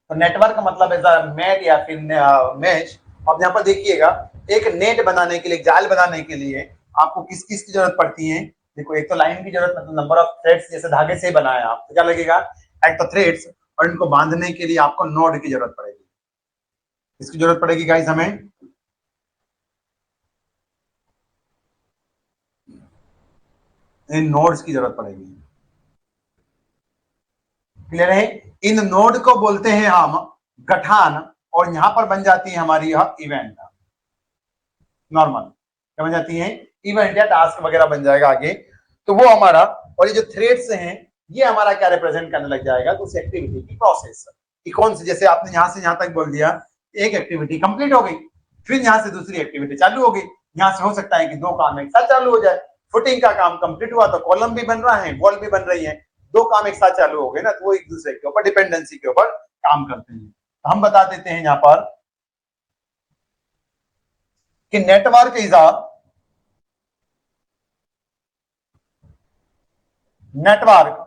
तो नेटवर्क मतलब ऐसा मैट या फिर मैश। अब यहाँ पर देखिएगा एक नेट बनाने के लिए जाल बनाने के लिए आपको किस किस की जरूरत पड़ती है। देखो एक तो लाइन की जरूरत मतलब नंबर ऑफ थ्रेड्स जैसे धागे से बनाया आप तो क्या लगेगा एक तो थ्रेड्स और इनको बांधने के लिए आपको नोड की जरूरत पड़ेगी। इसकी जरूरत पड़ेगी गाइस हमें इन नोड्स की जरूरत पड़ेगी क्लियर है। इन नोड को बोलते हैं हम गठान और यहां पर बन जाती है हमारी यह इवेंट। नॉर्मल क्या बन जाती हैं, इवेंट या टास्क वगैरह बन जाएगा आगे। तो वो हमारा, और ये जो थ्रेड्स हैं ये हमारा क्या रिप्रेजेंट करने लग जाएगा, तो उस एक्टिविटी की प्रोसेस कि कौन सी, जैसे आपने यहां से यहां तक बोल दिया, एक एक्टिविटी कंप्लीट हो गई, फिर यहां से दूसरी एक्टिविटी चालू हो गई, यहां से हो सकता है कि दो काम एक साथ चालू हो जाए। फुटिंग का काम कंप्लीट हुआ तो कॉलम भी बन रहा है, वॉल भी बन रही है, दो काम एक साथ चालू हो गए ना, तो वो एक दूसरे के ऊपर डिपेंडेंसी के ऊपर काम करते हैं। तो हम बता देते हैं यहां पर कि network is a network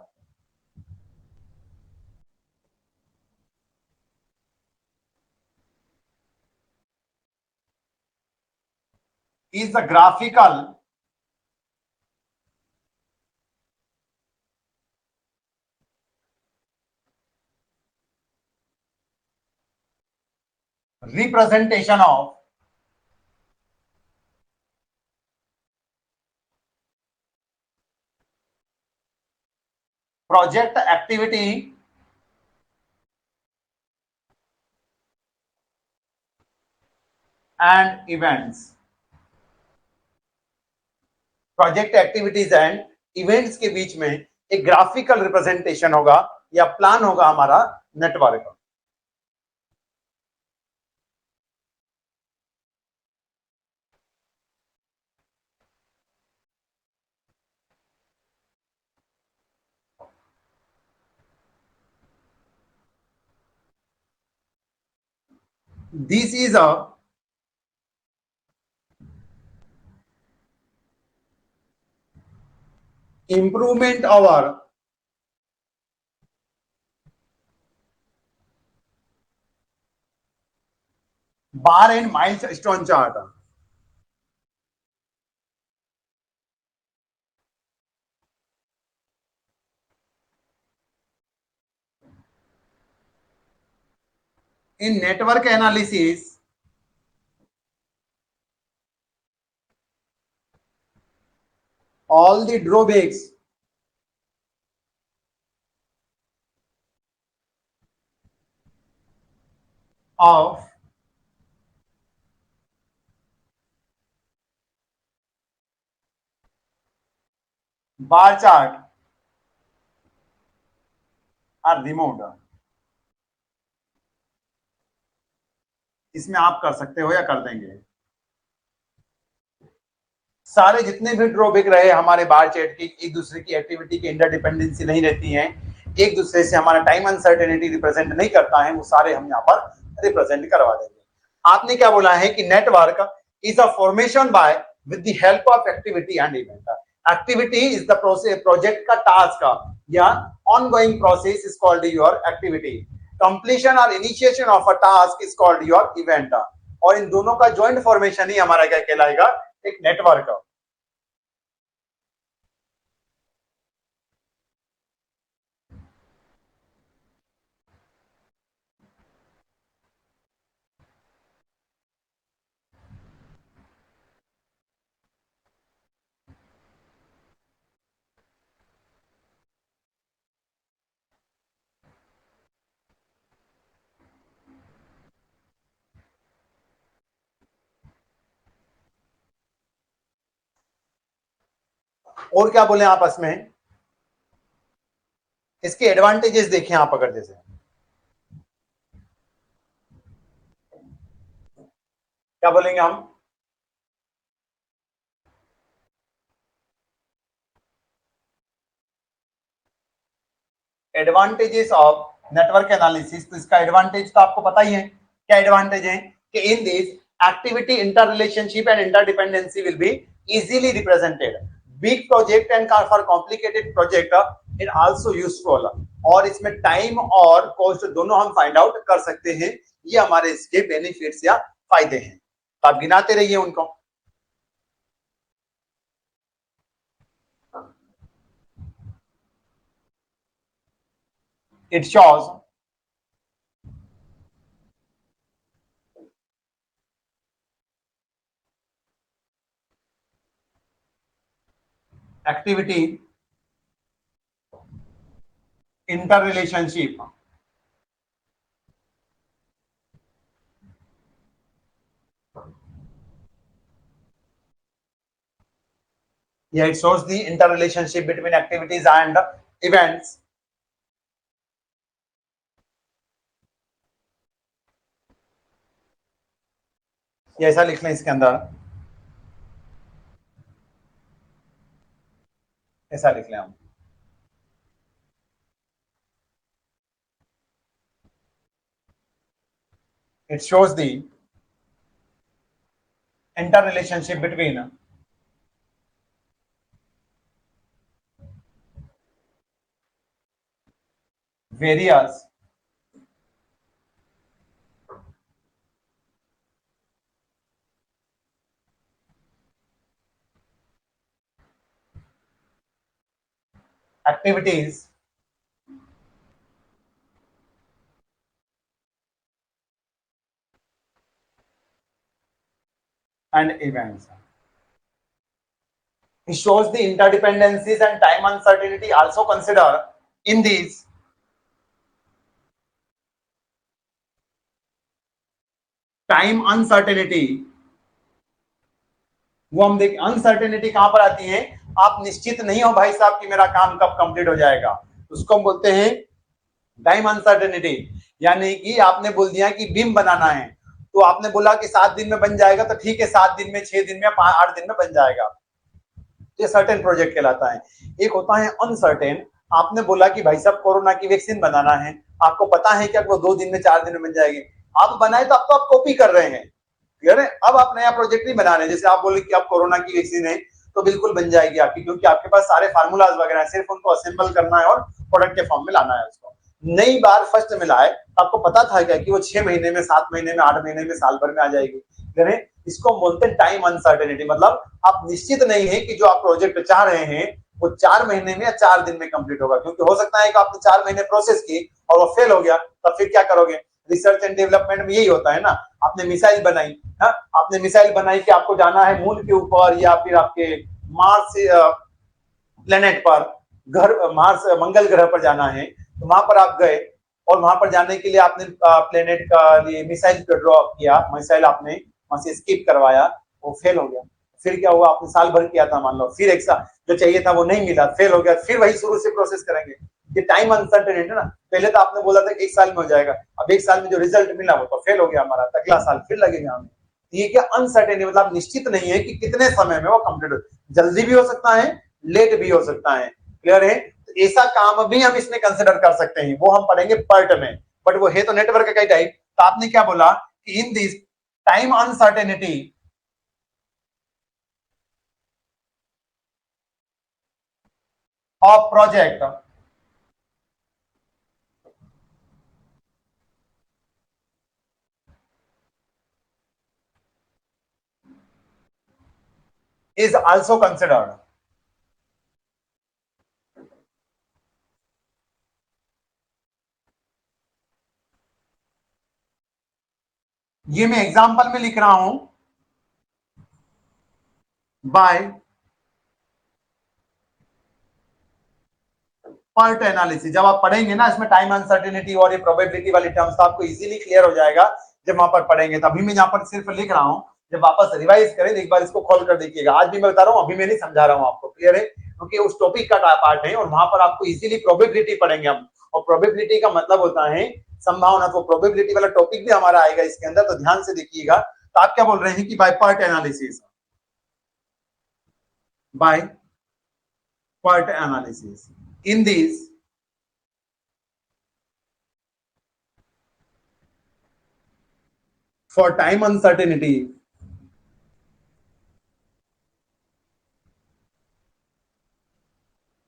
is the graphical representation of project activity and events। Project activities and events के बीच में एक ग्राफिकल रिप्रेजेंटेशन होगा या प्लान होगा हमारा नेटवर्क का। This is a improvement our bar and milestone chart। in network analysis all the drawbacks of bar chart are removed। इसमें आप कर सकते हो या कर देंगे, सारे जितने भी ड्रॉबैक रहे हमारे बार चैट की, एक दूसरे की एक्टिविटी की इंटरडिपेंडेंसी नहीं रहती है, एक दूसरे से हमारा टाइम अनसर्टेनिटी रिप्रेजेंट नहीं करता है, वो सारे हम यहाँ पर रिप्रेजेंट करवा देंगे। आपने क्या बोला है कि network is a formation by with the help of activity and event. Activity is the process, project का टास्क का या ongoing process is called your activity. Completion और initiation of a task is called your event. और इन दोनों का ज्वाइंट फॉर्मेशन ही हमारा क्या कहलाएगा, एक नेटवर्क। और क्या बोले आपस में, इसके एडवांटेजेस देखें आप, अगर जैसे क्या बोलेंगे हम, एडवांटेजेस ऑफ नेटवर्क एनालिसिस। तो इसका एडवांटेज तो आपको पता ही है, क्या एडवांटेज है कि in this activity inter relationship and interdependency will be easily represented. Big project and for complicated project it also useful. और इसमें टाइम और कॉस्ट दोनों हम फाइंड आउट कर सकते हैं। ये हमारे इसके बेनिफिट्स या फायदे हैं, तो आप गिनाते रहिए उनको। It shows activity interrelationship Yeah, it shows the interrelationship between activities and events. ये ऐसा लिख लें इसके अंदर, ऐसा लिख लें हम. It shows the interrelationship between various activities and events. It shows the interdependencies and time uncertainty also consider in these time uncertainty. वो हम देख अनसर्टेनिटी कहां पर आती है, आप निश्चित नहीं हो भाई साहब कि मेरा काम कब कंप्लीट हो जाएगा, उसको हम बोलते हैं टाइम अनसर्टेनिटी. यानी कि आपने बोल दिया कि बीम बनाना है, तो आपने बोला कि 7 दिन में बन जाएगा, तो ठीक है 7 दिन में, 6 दिन में, 8 दिन में बन जाएगा, ये सर्टेन प्रोजेक्ट कहलाता है. एक होता है अनसर्टेन. आपने बोला कि भाई साहब कोरोना की वैक्सीन बनाना है, आपको पता है कि वो 2 दिन में, 4 दिन में बन जाएगी, आप बनाए तो आप कॉपी कर रहे हैं, क्लियर है. अब आप नया प्रोजेक्ट नहीं बना रहे, जैसे आप बोले कि आप कोरोना की वैक्सीन है तो बिल्कुल बन जाएगी आपकी, क्योंकि आपके पास सारे फार्मूलाज वगैरह है, सिर्फ उनको असेंबल करना है और प्रोडक्ट के फॉर्म में लाना है उसको. नई बार फर्स्ट में लाए, आपको पता था क्या कि वो 6 महीने में, 7 महीने में, 8 महीने में, साल भर में आ जाएगी, क्लियर है. इसको बोलते हैं टाइम अनसर्टेनिटी. मतलब आप निश्चित नहीं है कि जो आप प्रोजेक्ट चाह रहे हैं वो 4 महीने में या 4 दिन में कंप्लीट होगा, क्योंकि हो सकता है कि आपने 4 महीने प्रोसेस की और वो फेल हो गया, तब फिर क्या करोगे. रिसर्च एंड डेवलपमेंट में यही होता है ना. आपने मिसाइल बनाई, हाँ, आपने मिसाइल बनाई कि आपको जाना है मून के ऊपर या फिर आपके मार्स प्लेनेट पर, घर मार्स मंगल ग्रह पर जाना है, तो वहां पर आप गए और वहां पर जाने के लिए आपने प्लेनेट का लिए मिसाइल ड्रॉ किया, मिसाइल आपने वहां से स्किप करवाया, वो फेल हो गया. फिर क्या हुआ, आपने साल भर किया था मान लो, फिर एक साल जो चाहिए था वो नहीं मिला, फेल हो गया, फिर वही शुरू से प्रोसेस करेंगे. ये टाइम अनसर्टेनिटी है ना. पहले तो आपने बोला था कि 1 साल में हो जाएगा, अब 1 साल में जो रिजल्ट मिला वो तो फेल हो गया हमारा, अगला साल फिर लगेगा हमें. ये क्या अनसर्टेनिटी, मतलब निश्चित नहीं है कि कितने समय में वो कंप्लीट हो, जल्दी भी हो सकता है, लेट भी हो सकता है, क्लियर है. तो ऐसा काम भी हम इसमें कंसिडर कर सकते हैं, वो हम पढ़ेंगे पार्ट में, बट वो है तो नेटवर्क का टाइप. तो आपने क्या बोला कि in this time uncertainty of project is also considered. ये मैं एग्जांपल में लिख रहा हूं, बाय पर्ट एनालिसिस. जब आप पढ़ेंगे ना इसमें टाइम अनसर्टेनिटी और ये प्रोबेबिलिटी वाली टर्म्स, तो आपको इजीली क्लियर हो जाएगा जब वहां पर पढ़ेंगे. तो अभी मैं यहाँ पर सिर्फ लिख रहा हूं, जब वापस रिवाइज करें एक बार इसको खोल कर देखिएगा. आज भी मैं बता रहा हूँ, अभी मैं नहीं समझा रहा हूँ आपको, क्लियर है, क्योंकि उस टॉपिक का पार्ट है और वहां पर आपको इजीली प्रोबेबिलिटी पढ़ेंगे हम. और प्रोबेबिलिटी का मतलब होता है संभावना, तो प्रोबेबिलिटी वाला टॉपिक भी हमारा आएगा इसके अंदर, तो ध्यान से देखिएगा. तो आप क्या बोल रहे हैं कि by part analysis, by part analysis in this for time uncertainty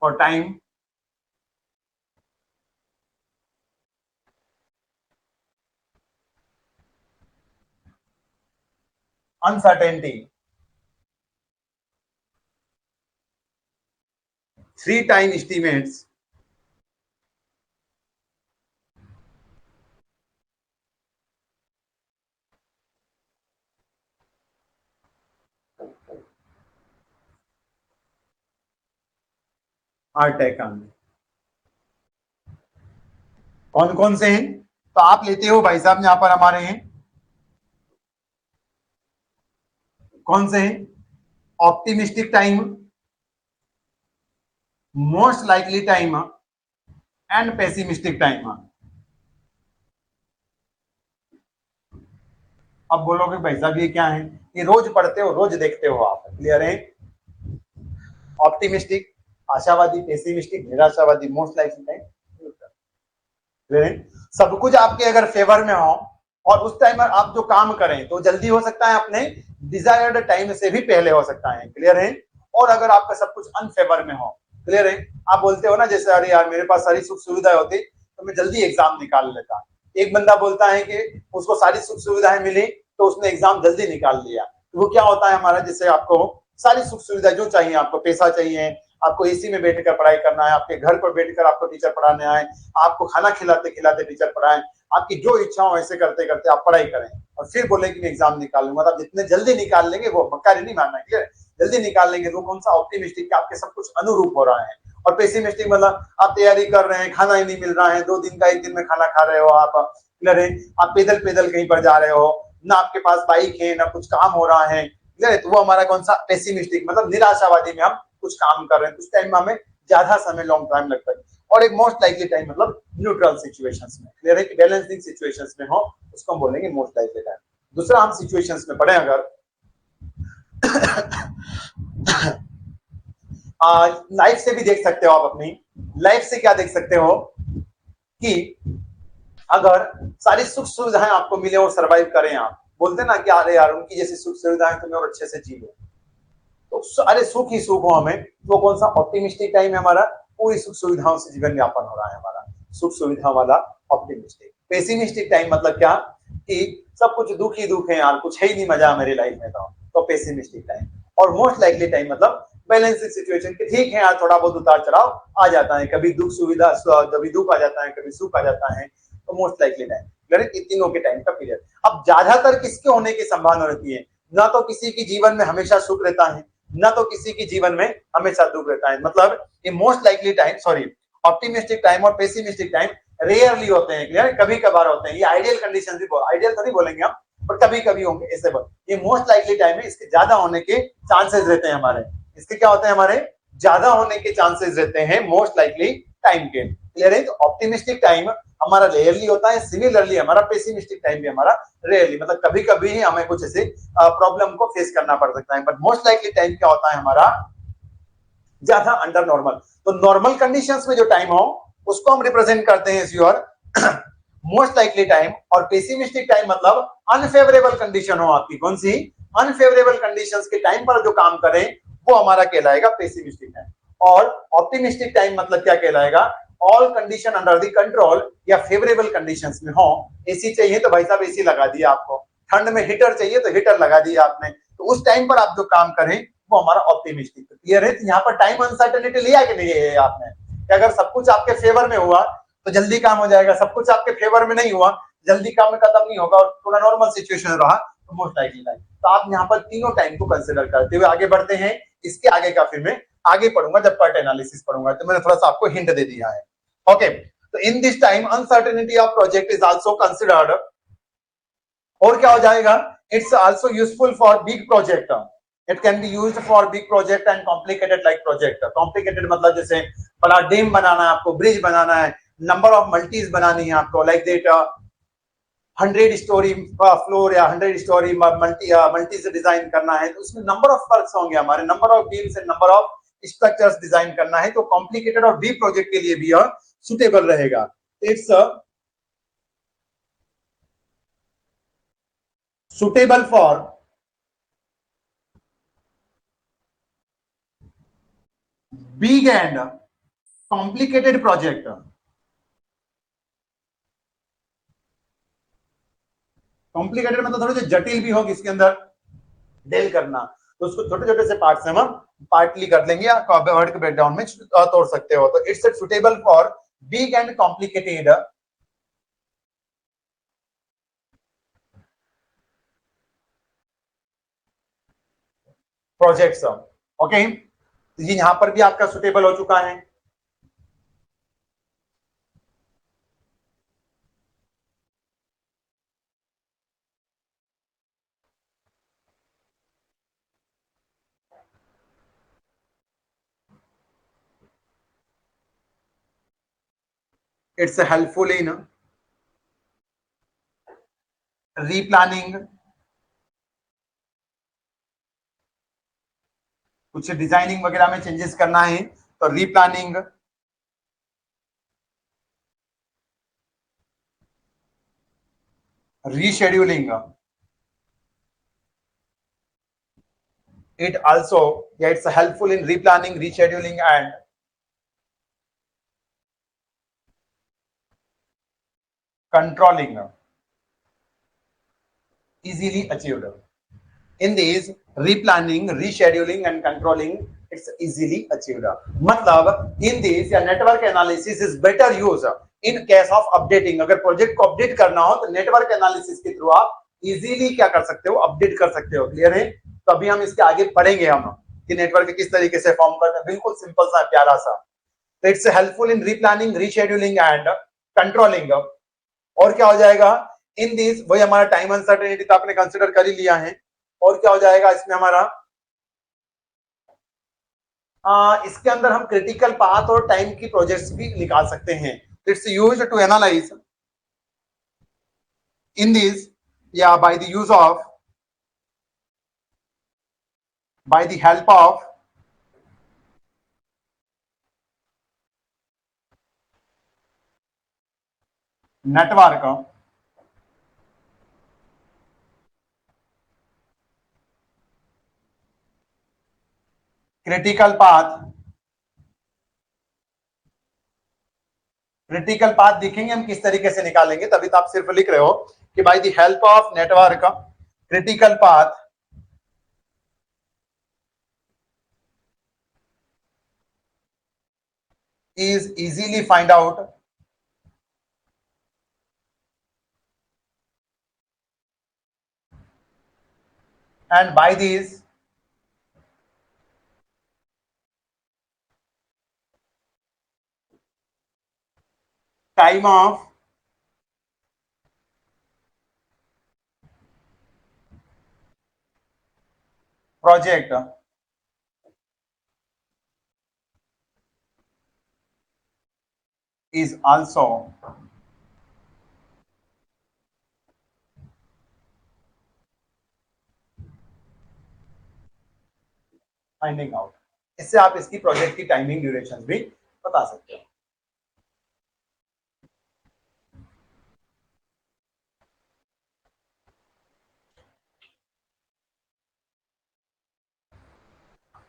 for time uncertainty, 3 time estimates are taken. कौन कौन से हैं, तो आप लेते हो भाई साहब, यहां पर हमारे हैं कौन से हैं, optimistic time, most likely time and pessimistic time. अब बोलोगे भाई साहब ये क्या है, ये रोज पढ़ते हो, रोज देखते हो आप, क्लियर है। ऑप्टिमिस्टिक, आशावादी, पेसिमिस्टिक, निराशावादी, मोस्ट लाइकली टाइम, क्लियर है। सब कुछ आपके अगर फेवर में हो और उस टाइम आप जो काम करें तो जल्दी हो सकता है, अपने डिजायर्ड टाइम से भी पहले हो सकता है, क्लियर है। और अगर आपका सब कुछ अनफेवर में हो, क्लियर है, आप बोलते हो ना जैसे अरे यार मेरे पास सारी सुख सुविधाएं होती तो मैं जल्दी एग्जाम निकाल लेता। एक बंदा बोलता है कि उसको सारी सुख सुविधाएं मिली तो उसने एग्जाम जल्दी निकाल लिया, तो वो क्या होता है हमारा, जैसे आपको सारी सुख सुविधा जो चाहिए, आपको पैसा चाहिए, आपको एसी में बैठकर पढ़ाई करना है, आपके घर पर बैठकर आपको टीचर पढ़ाने आए, आपको खाना खिलाते खिलाते टीचर पढ़ाएं, आपकी जो इच्छा हो ऐसे करते करते आप पढ़ाई करें और फिर बोले कि मैं एग्जाम निकाल लूंगा, मतलब जितने जल्दी निकाल लेंगे वो मक्कारी नहीं मानना, क्लियर, जल्दी निकाल लेंगे तो कौन सा ऑप्टिमिस्टिक कि आपके सब कुछ अनुरूप हो रहा है। और पेसिमिस्टिक मतलब आप तैयारी कर रहे हैं, खाना ही नहीं मिल रहा है, 2 दिन का 1 दिन में खाना खा रहे हो आप, क्लियर है, आप पैदल पैदल कहीं पर जा रहे हो, ना आपके पास बाइक है ना कुछ काम हो रहा है, क्लियर है, तो वो हमारा कौन सा पेसिमिस्टिक मतलब निराशावादी में हम कुछ काम कर रहे हैं, कुछ टाइम में हमें ज्यादा समय लॉन्ग टाइम लगता है। और एक मोस्ट लाइकली टाइम मतलब न्यूट्रल सिचुएशंस में, क्लियर है कि बैलेंसिंग सिचुएशंस में हो, उसको हम बोलेंगे मोस्ट लाइकली टाइम। दूसरा हम सिचुएशंस में पढ़े अगर लाइफ से भी देख सकते हो आप, अपनी लाइफ से क्या देख सकते हो कि अगर सारी सुख सुविधाएं आपको मिले और सरवाइव करें, आप बोलते ना कि अरे यार उनकी जैसी सुख सुविधाएं तुम्हें और अच्छे से जी लो, तो सारे सुख ही सुख हो हमें, तो कौन सा ऑप्टिमिस्टिक टाइम है हमारा, पूरी सुख सुविधाओं से जीवन यापन हो रहा है हमारा, सुख सुविधा वाला ऑप्टिमिस्टिक। पेसिमिस्टिक टाइम मतलब क्या कि सब कुछ दुख ही दुख है यार, कुछ है ही नहीं मजा मेरी लाइफ में, तो पेसिमिस्टिक टाइम। और मोस्ट लाइकली टाइम मतलब बैलेंसिंग सिचुएशन की, ठीक है यार थोड़ा बहुत उतार चढ़ाव आ जाता है, कभी दुख सुविधा, कभी दुख आ जाता है, कभी सुख आ जाता है, तो मोस्ट लाइकली टाइम, तीनों के टाइम का पीरियड। अब ज्यादातर किसके होने की संभावना रहती है, ना तो किसी की जीवन में हमेशा सुख रहता है, ना तो किसी की जीवन में हमेशा दुख रहता है, मतलब ये most likely time, sorry, optimistic time और पेसिमिस्टिक टाइम रेयरली होते हैं, क्लियर, कभी कभार होते हैं, ये आइडियल कंडीशन भी, आइडियल तो नहीं बोलेंगे हम, पर कभी कभी होंगे ऐसे बोल, ये मोस्ट लाइकली टाइम है, इसके ज्यादा होने के चांसेस रहते हैं हमारे, इसके क्या होते हैं हमारे ज्यादा होने के चांसेस रहते हैं मोस्ट लाइकली टाइम के, क्लियर है। तो ऑप्टिमिस्टिक टाइम हमारा रेयरली होता है, सिमिलरली हमारा पेसिमिस्टिक टाइम भी हमारा रेयरली, मतलब कभी कभी ही हमें कुछ ऐसे प्रॉब्लम को फेस करना पड़ सकता है, बट मोस्ट लाइकली टाइम क्या होता है हमारा ज्यादा अंडर नॉर्मल। तो नॉर्मल कंडीशंस में जो टाइम हो उसको हम रिप्रेजेंट करते हैं योर मोस्ट लाइकली टाइम, और पेसिमिस्टिक टाइम मतलब अनफेवरेबल कंडीशन हो आपकी, कौन सी अनफेवरेबल कंडीशंस के टाइम पर जो काम करें वो हमारा कहलाएगा पेसिमिस्टिक टाइम। और ऑप्टिमिस्टिक टाइम मतलब क्या कहलाएगा, all condition under the control या फेवरेबल कंडीशंस में हो, एसी चाहिए तो भाई साहब एसी लगा दिया आपको, ठंड में हीटर चाहिए तो हीटर लगा दिया आपने, तो उस टाइम पर आप जो काम करें वो हमारा ऑप्टिमिस्टिक, क्लियर है। यहाँ पर टाइम अनसर्टेनिटी लिया कि नहीं है आपने, कि अगर सब कुछ आपके फेवर में हुआ तो जल्दी काम हो जाएगा, सब कुछ आपके फेवर में नहीं हुआ जल्दी काम में खत्म नहीं होगा और थोड़ा नॉर्मल सिचुएशन रहा तो मोस्ट लाइकली टाइम। तो आप यहाँ पर तीनों टाइम को कंसिडर करते हुए आगे बढ़ते हैं, इसके आगे का फिर मैं आगे पढ़ूंगा जब पार्ट एनालिसिस पढ़ूंगा, तो मैंने थोड़ा सा आपको हिंट दे दिया है। ओके, तो in this time uncertainty of project is also considered, और क्या हो जाएगा, it's also useful for big project, it can be used for big project and complicated like project. Complicated मतलब जैसे बड़ा डैम बनाना है आपको, ब्रिज बनाना है, नंबर ऑफ मल्टीज बनानी है आपको, लाइक दैट 100 स्टोरी फ्लोर या 100 स्टोरी मल्टी से डिजाइन करना है, तो उसमें नंबर ऑफ वर्क्स होंगे हमारे, number of beams and number of structures design करना है, तो कॉम्प्लिकेटेड और बिग प्रोजेक्ट के लिए भी यह सुटेबल रहेगा। It's suitable for big and complicated project. Complicated मतलब थोड़े से जटिल भी हो, इसके अंदर डील करना, तो उसको छोटे छोटे से पार्ट से हम पार्टली कर लेंगे या वर्ड के ब्रेकडाउन में तोड़ सकते हो, तो it's suitable for big and complicated projects. Okay, तो ये यहां पर भी आपका सुटेबल हो चुका है। It's helpful in replanning, कुछ डिजाइनिंग वगैरह में चेंजेस करना है तो replanning, rescheduling. It also, yeah, it's helpful in replanning, rescheduling, and controlling. Easily achieved. In these replanning, rescheduling, and controlling, it's easily achieved. मतलब in these या network analysis is better use in case of updating. अगर प्रोजेक्ट को अपडेट करना हो तो नेटवर्क एनालिसिस के थ्रू आप इजीली क्या कर सकते हो, अपडेट कर सकते हो. क्लियर है? तो अभी हम इसके आगे पढ़ेंगे हम कि नेटवर्क किस तरीके से फॉर्म करते हैं. बिल्कुल सिंपल सा प्यारा सा. तो it's helpful in replanning, rescheduling and controlling. और क्या हो जाएगा इन दिस, वही हमारा टाइम अनसर्टेनिटी तो आपने कंसिडर कर ही लिया है. और क्या हो जाएगा इसमें हमारा, इसके अंदर हम क्रिटिकल पाथ और टाइम की प्रोजेक्ट्स भी निकाल सकते हैं. It's used to analyse in this या by the use of, by the help of network, critical path. Critical path देखेंगे हम किस तरीके से निकालेंगे. तभी तो आप सिर्फ लिख रहे हो कि bye the help of network critical path is easily find out and by these time of project is also finding out. इससे आप इसकी प्रोजेक्ट की टाइमिंग ड्यूरेशन भी बता सकते हो.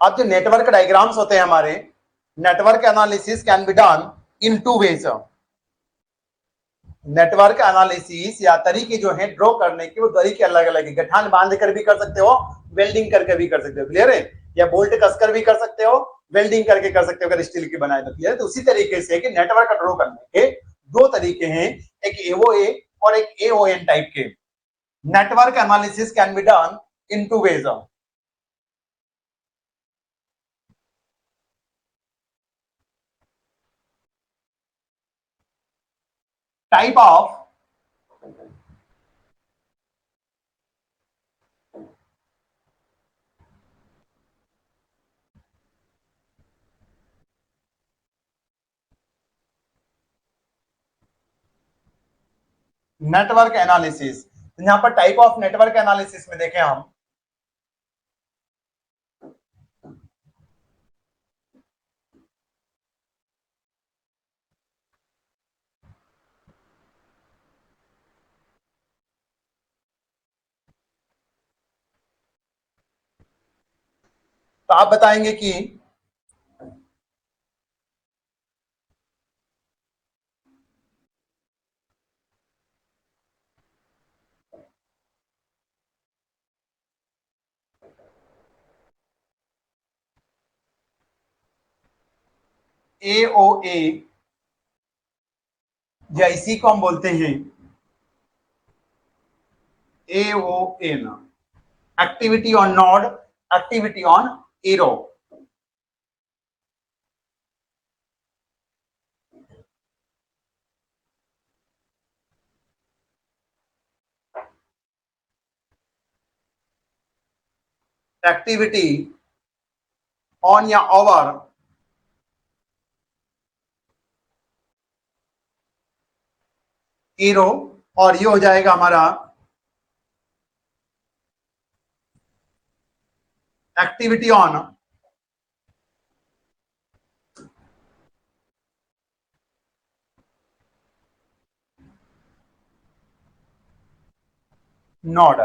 अब जो नेटवर्क डायग्राम्स होते हैं हमारे, network analysis can be done in two ways. Network analysis या तरीके जो है ड्रॉ करने के, वो तरीके अलग अलग है. गठान बांध कर भी कर सकते हो, वेल्डिंग करके भी कर सकते हो. क्लियर है? या बोल्ट कसकर भी कर सकते हो, वेल्डिंग करके कर सकते हो अगर स्टील की बनाए तो. क्लियर? तो उसी तरीके से कि नेटवर्क ड्रॉ करने के दो तरीके हैं, एक एओए और एक एओएन टाइप के. Network analysis can be done in two ways. Type of network analysis. यहां पर टाइप ऑफ नेटवर्क एनालिसिस में देखें हम, तो आप बताएंगे कि एओए या इसी को हम बोलते हैं AON, activity on node, activity on arrow. Activity on या ओवर एरो, और ये हो जाएगा हमारा एक्टिविटी ऑन नोड।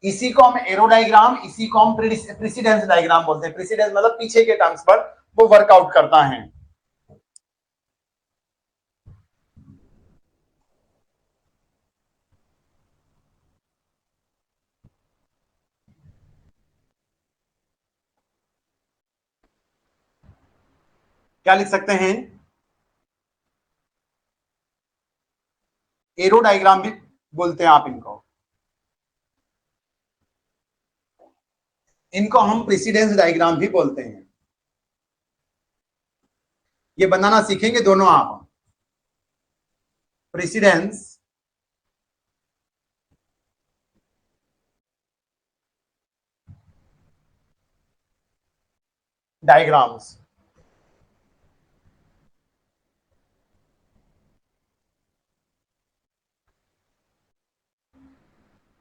इसी को हम एरो डायग्राम, इसी को हम प्रेसिडेंस डायग्राम बोलते हैं। प्रेसिडेंस मतलब पीछे के टर्म्स पर वो वर्कआउट करता है। क्या लिख सकते हैं? एरो डायग्राम भी बोलते हैं आप इनको। इनको हम प्रेसिडेंस डायग्राम भी बोलते हैं। ये बनाना सीखेंगे दोनों आप। प्रेसिडेंस डायग्राम्स,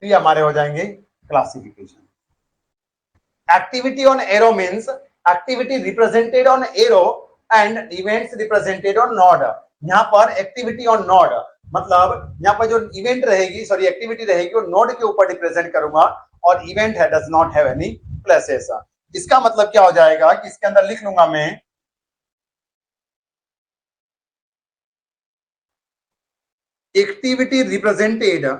ये हमारे हो जाएंगे classification. Activity on arrow means activity represented on arrow and events represented on node। यहाँ पर एक्टिविटी ऑन नोड मतलब यहाँ पर जो इवेंट रहेगी, सॉरी एक्टिविटी रहेगी, वो नोड के ऊपर रिप्रेजेंट करूंगा, और इवेंट है does not have any places. इसका मतलब क्या हो जाएगा कि इसके अंदर लिख लूंगा मैं activity represented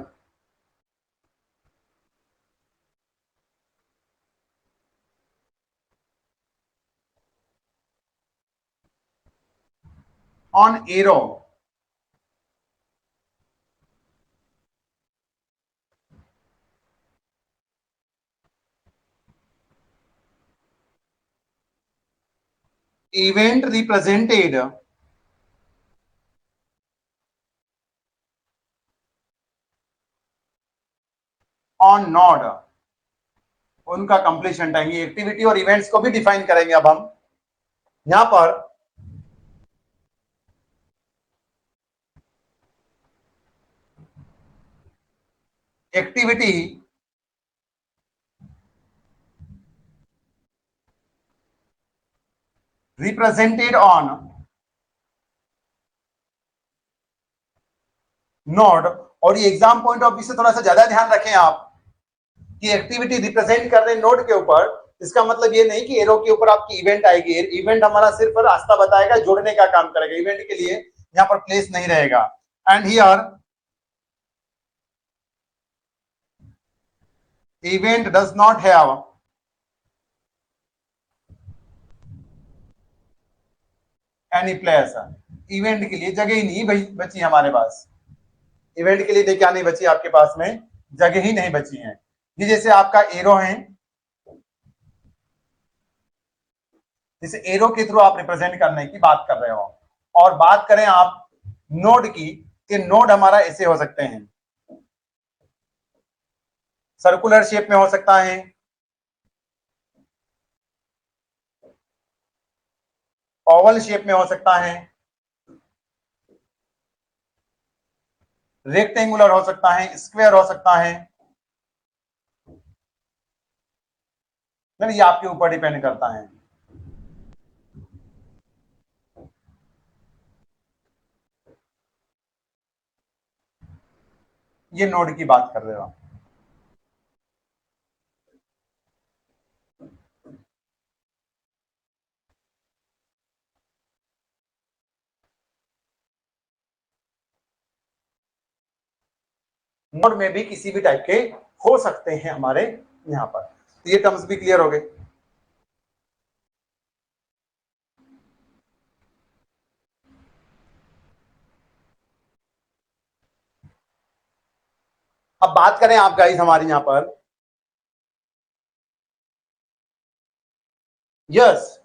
on arrow event represented on node, उनका कंप्लीशन टाइम। ये एक्टिविटी और इवेंट्स को भी डिफाइन करेंगे अब हम। यहां पर एक्टिविटी रिप्रेजेंटेड ऑन नोड, और ये एग्जाम पॉइंट ऑफ व्यू से थोड़ा सा ज्यादा ध्यान रखें आप कि एक्टिविटी रिप्रेजेंट कर रहे हैं नोड के ऊपर। इसका मतलब ये नहीं कि एरो के ऊपर आपकी इवेंट आएगी। इवेंट हमारा सिर्फ रास्ता बताएगा, जोड़ने का काम करेगा, इवेंट के लिए यहां पर प्लेस नहीं रहेगा। And here event does not have any place. Event के लिए जगह ही नहीं बची हमारे पास। इवेंट के लिए क्या नहीं बची आपके पास में? जगह ही नहीं बची है। ये जैसे आपका एरो है, जैसे एरो के थ्रू आप रिप्रेजेंट करने की बात कर रहे हो, और बात करें आप नोड की, कि नोड हमारा ऐसे हो सकते हैं, सर्कुलर शेप में हो सकता है, ओवल शेप में हो सकता है, रेक्टेंगुलर हो सकता है, स्क्वायर हो सकता है। ये आपके ऊपर डिपेंड करता है। ये नोड की बात कर रहे हो। नोड में भी किसी भी टाइप के हो सकते हैं हमारे यहां पर। तो ये टर्म्स भी क्लियर हो गए। अब बात करें आप गाइस हमारे यहां पर, यस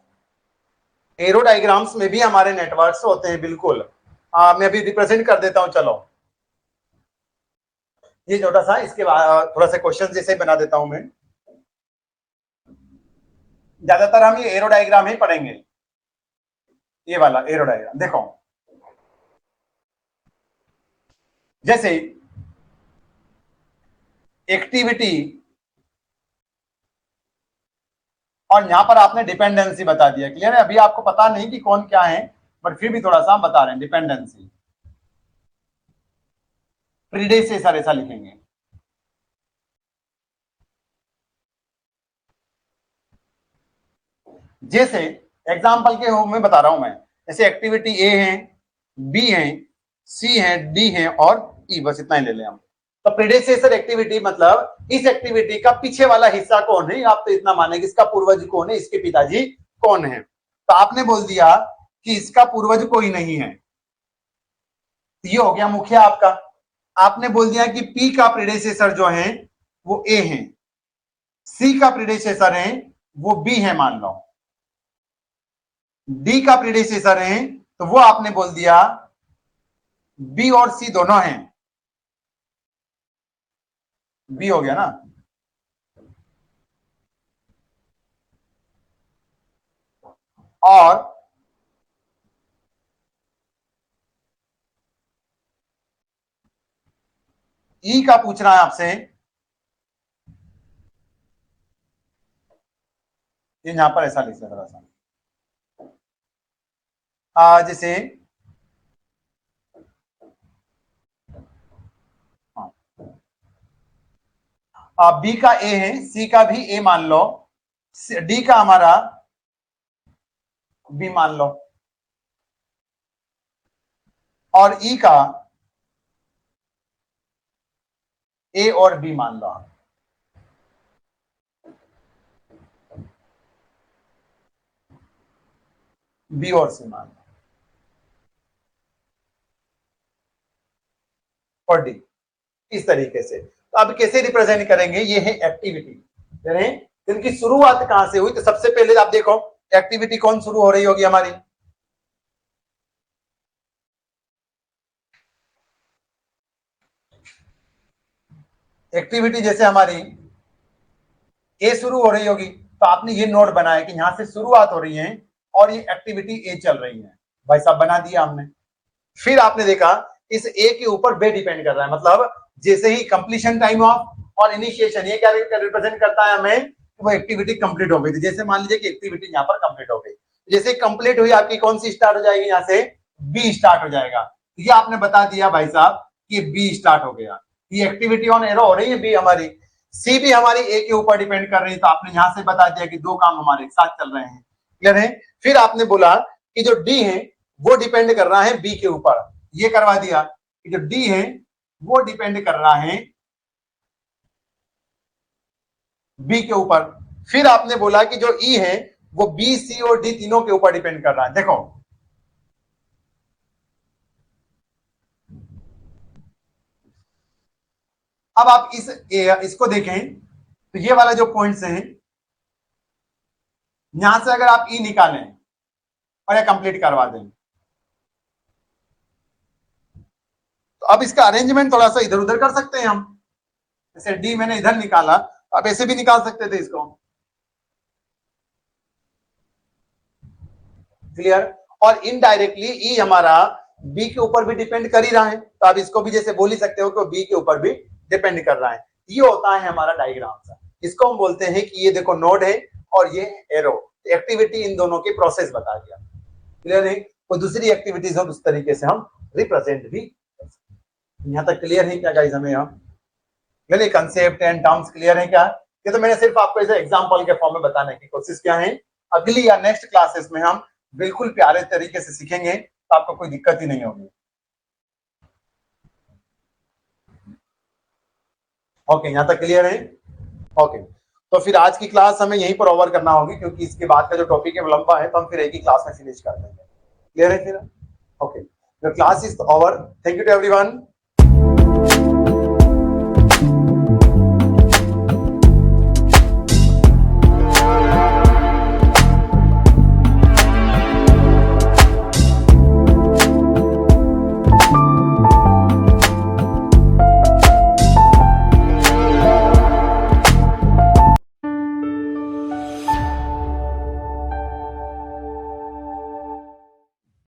एरो डायग्राम्स में भी हमारे नेटवर्क्स होते हैं, बिल्कुल। मैं अभी रिप्रेजेंट कर देता हूं, चलो ये छोटा सा, इसके बाद थोड़ा सा क्वेश्चन जैसे बना देता हूं मैं। ज्यादातर हम ये एरो डायग्राम ही पढ़ेंगे। ये वाला एरो डायग्राम देखो, जैसे एक्टिविटी, और यहां पर आपने डिपेंडेंसी बता दिया। क्लियर है? अभी आपको पता नहीं कि कौन क्या है, बट फिर भी थोड़ा सा हम बता रहे हैं। डिपेंडेंसी, प्रीडेसेसर ऐसा लिखेंगे। जैसे एग्जाम्पल के हो मैं बता रहा हूं मैं, जैसे एक्टिविटी ए है, बी है, सी है, डी है और ई, बस इतना ही ले लें हम। तो प्रीडेसेसर एक्टिविटी मतलब इस एक्टिविटी का पीछे वाला हिस्सा कौन है, आप तो इतना माने कि इसका पूर्वज कौन है, इसके पिताजी कौन है। तो आपने बोल दिया कि इसका पूर्वज कोई नहीं है, ये हो गया मुखिया आपका। आपने बोल दिया कि पी का प्रीडेसेसर जो है वो ए है, सी का प्रीडेसेसर है वो बी है मान लो, डी का प्रीडेसेसर है तो वो आपने बोल दिया बी और सी दोनों हैं, बी हो गया ना। और ई का पूछ रहा है आपसे, ये यहां पर ऐसा लिख सकता थोड़ा सा, जैसे बी का ए है, सी का भी ए मान लो, डी का हमारा बी मान लो, और ई का ए और बी मान लो। बी और सी मान लो और डी, इस तरीके से। तो अब कैसे रिप्रेजेंट करेंगे, ये है एक्टिविटी, यानी इनकी शुरुआत कहां से हुई। तो सबसे पहले आप देखो एक्टिविटी कौन शुरू हो रही होगी हमारी, एक्टिविटी जैसे हमारी ए शुरू हो रही होगी, तो आपने ये नोट बनाया कि यहां से शुरुआत हो रही है और ये एक्टिविटी ए चल रही है, भाई साहब बना दिया हमने। फिर आपने देखा इस ए के ऊपर बे डिपेंड कर रहा है, मतलब जैसे ही कंप्लीशन टाइम ऑफ और इनिशिएशन, ये क्या रिप्रेजेंट करता है हमें, वो एक्टिविटी कंप्लीट हो गई थी। जैसे मान लीजिए कि एक्टिविटी यहाँ पर कंप्लीट हो गई, जैसे कंप्लीट हुई आपकी कौन सी स्टार्ट हो जाएगी, यहाँ से बी स्टार्ट हो जाएगा। ये आपने बता दिया भाई साहब कि बी स्टार्ट हो गया, ये एक्टिविटी ऑन एरो हो रही है बी हमारी, सी भी हमारी ए के ऊपर डिपेंड कर रही है, तो आपने यहां से बता दिया कि दो काम हमारे एक साथ चल रहे हैं। क्लियर है? फिर आपने बोला कि जो डी है वो डिपेंड कर रहा है बी के ऊपर, ये करवा दिया कि जो डी है वो डिपेंड कर रहा है बी के ऊपर। फिर आपने बोला कि जो ई है वो बी सी और डी तीनों के ऊपर डिपेंड कर रहा है। देखो अब आप इसको देखें तो ये वाला जो पॉइंट्स हैं, यहां से अगर आप ई निकालें और या कंप्लीट करवा दें, तो अब इसका अरेंजमेंट थोड़ा सा इधर उधर कर सकते हैं हम। जैसे डी मैंने इधर निकाला, आप ऐसे भी निकाल सकते थे इसको। क्लियर? और इनडायरेक्टली ई हमारा बी के ऊपर भी डिपेंड कर ही रहा है, तो आप इसको भी जैसे बोल ही सकते हो कि बी के ऊपर भी डिपेंड कर रहा है। ये होता है हमारा डायग्राम। इसको हम बोलते हैं कि ये देखो नोड है और ये एरो, एक्टिविटी इन दोनों की प्रोसेस बता दिया। क्लियर है? कोई दूसरी एक्टिविटीज हो उस तरीके से हम रिप्रेजेंट भी, यहां तक क्लियर है क्या गाइस? हमें हम कंसेप्ट एंड टर्म्स क्लियर है क्या? ये तो मैंने सिर्फ आपको ऐसे एग्जांपल के फॉर्म में बताने की कोशिश किया है। अगली या नेक्स्ट क्लासेस में हम बिल्कुल प्यारे तरीके से सीखेंगे, तो आपको कोई दिक्कत ही नहीं होगी। ओके, यहां तक क्लियर है? ओके, तो फिर आज की क्लास हमें यहीं पर ओवर करना होगी, क्योंकि इसके बाद का जो टॉपिक है वो लंबा है, तो हम फिर एक ही क्लास में फिनिश कर देंगे। क्लियर है फिर? Okay, the class is over. Thank you to everyone.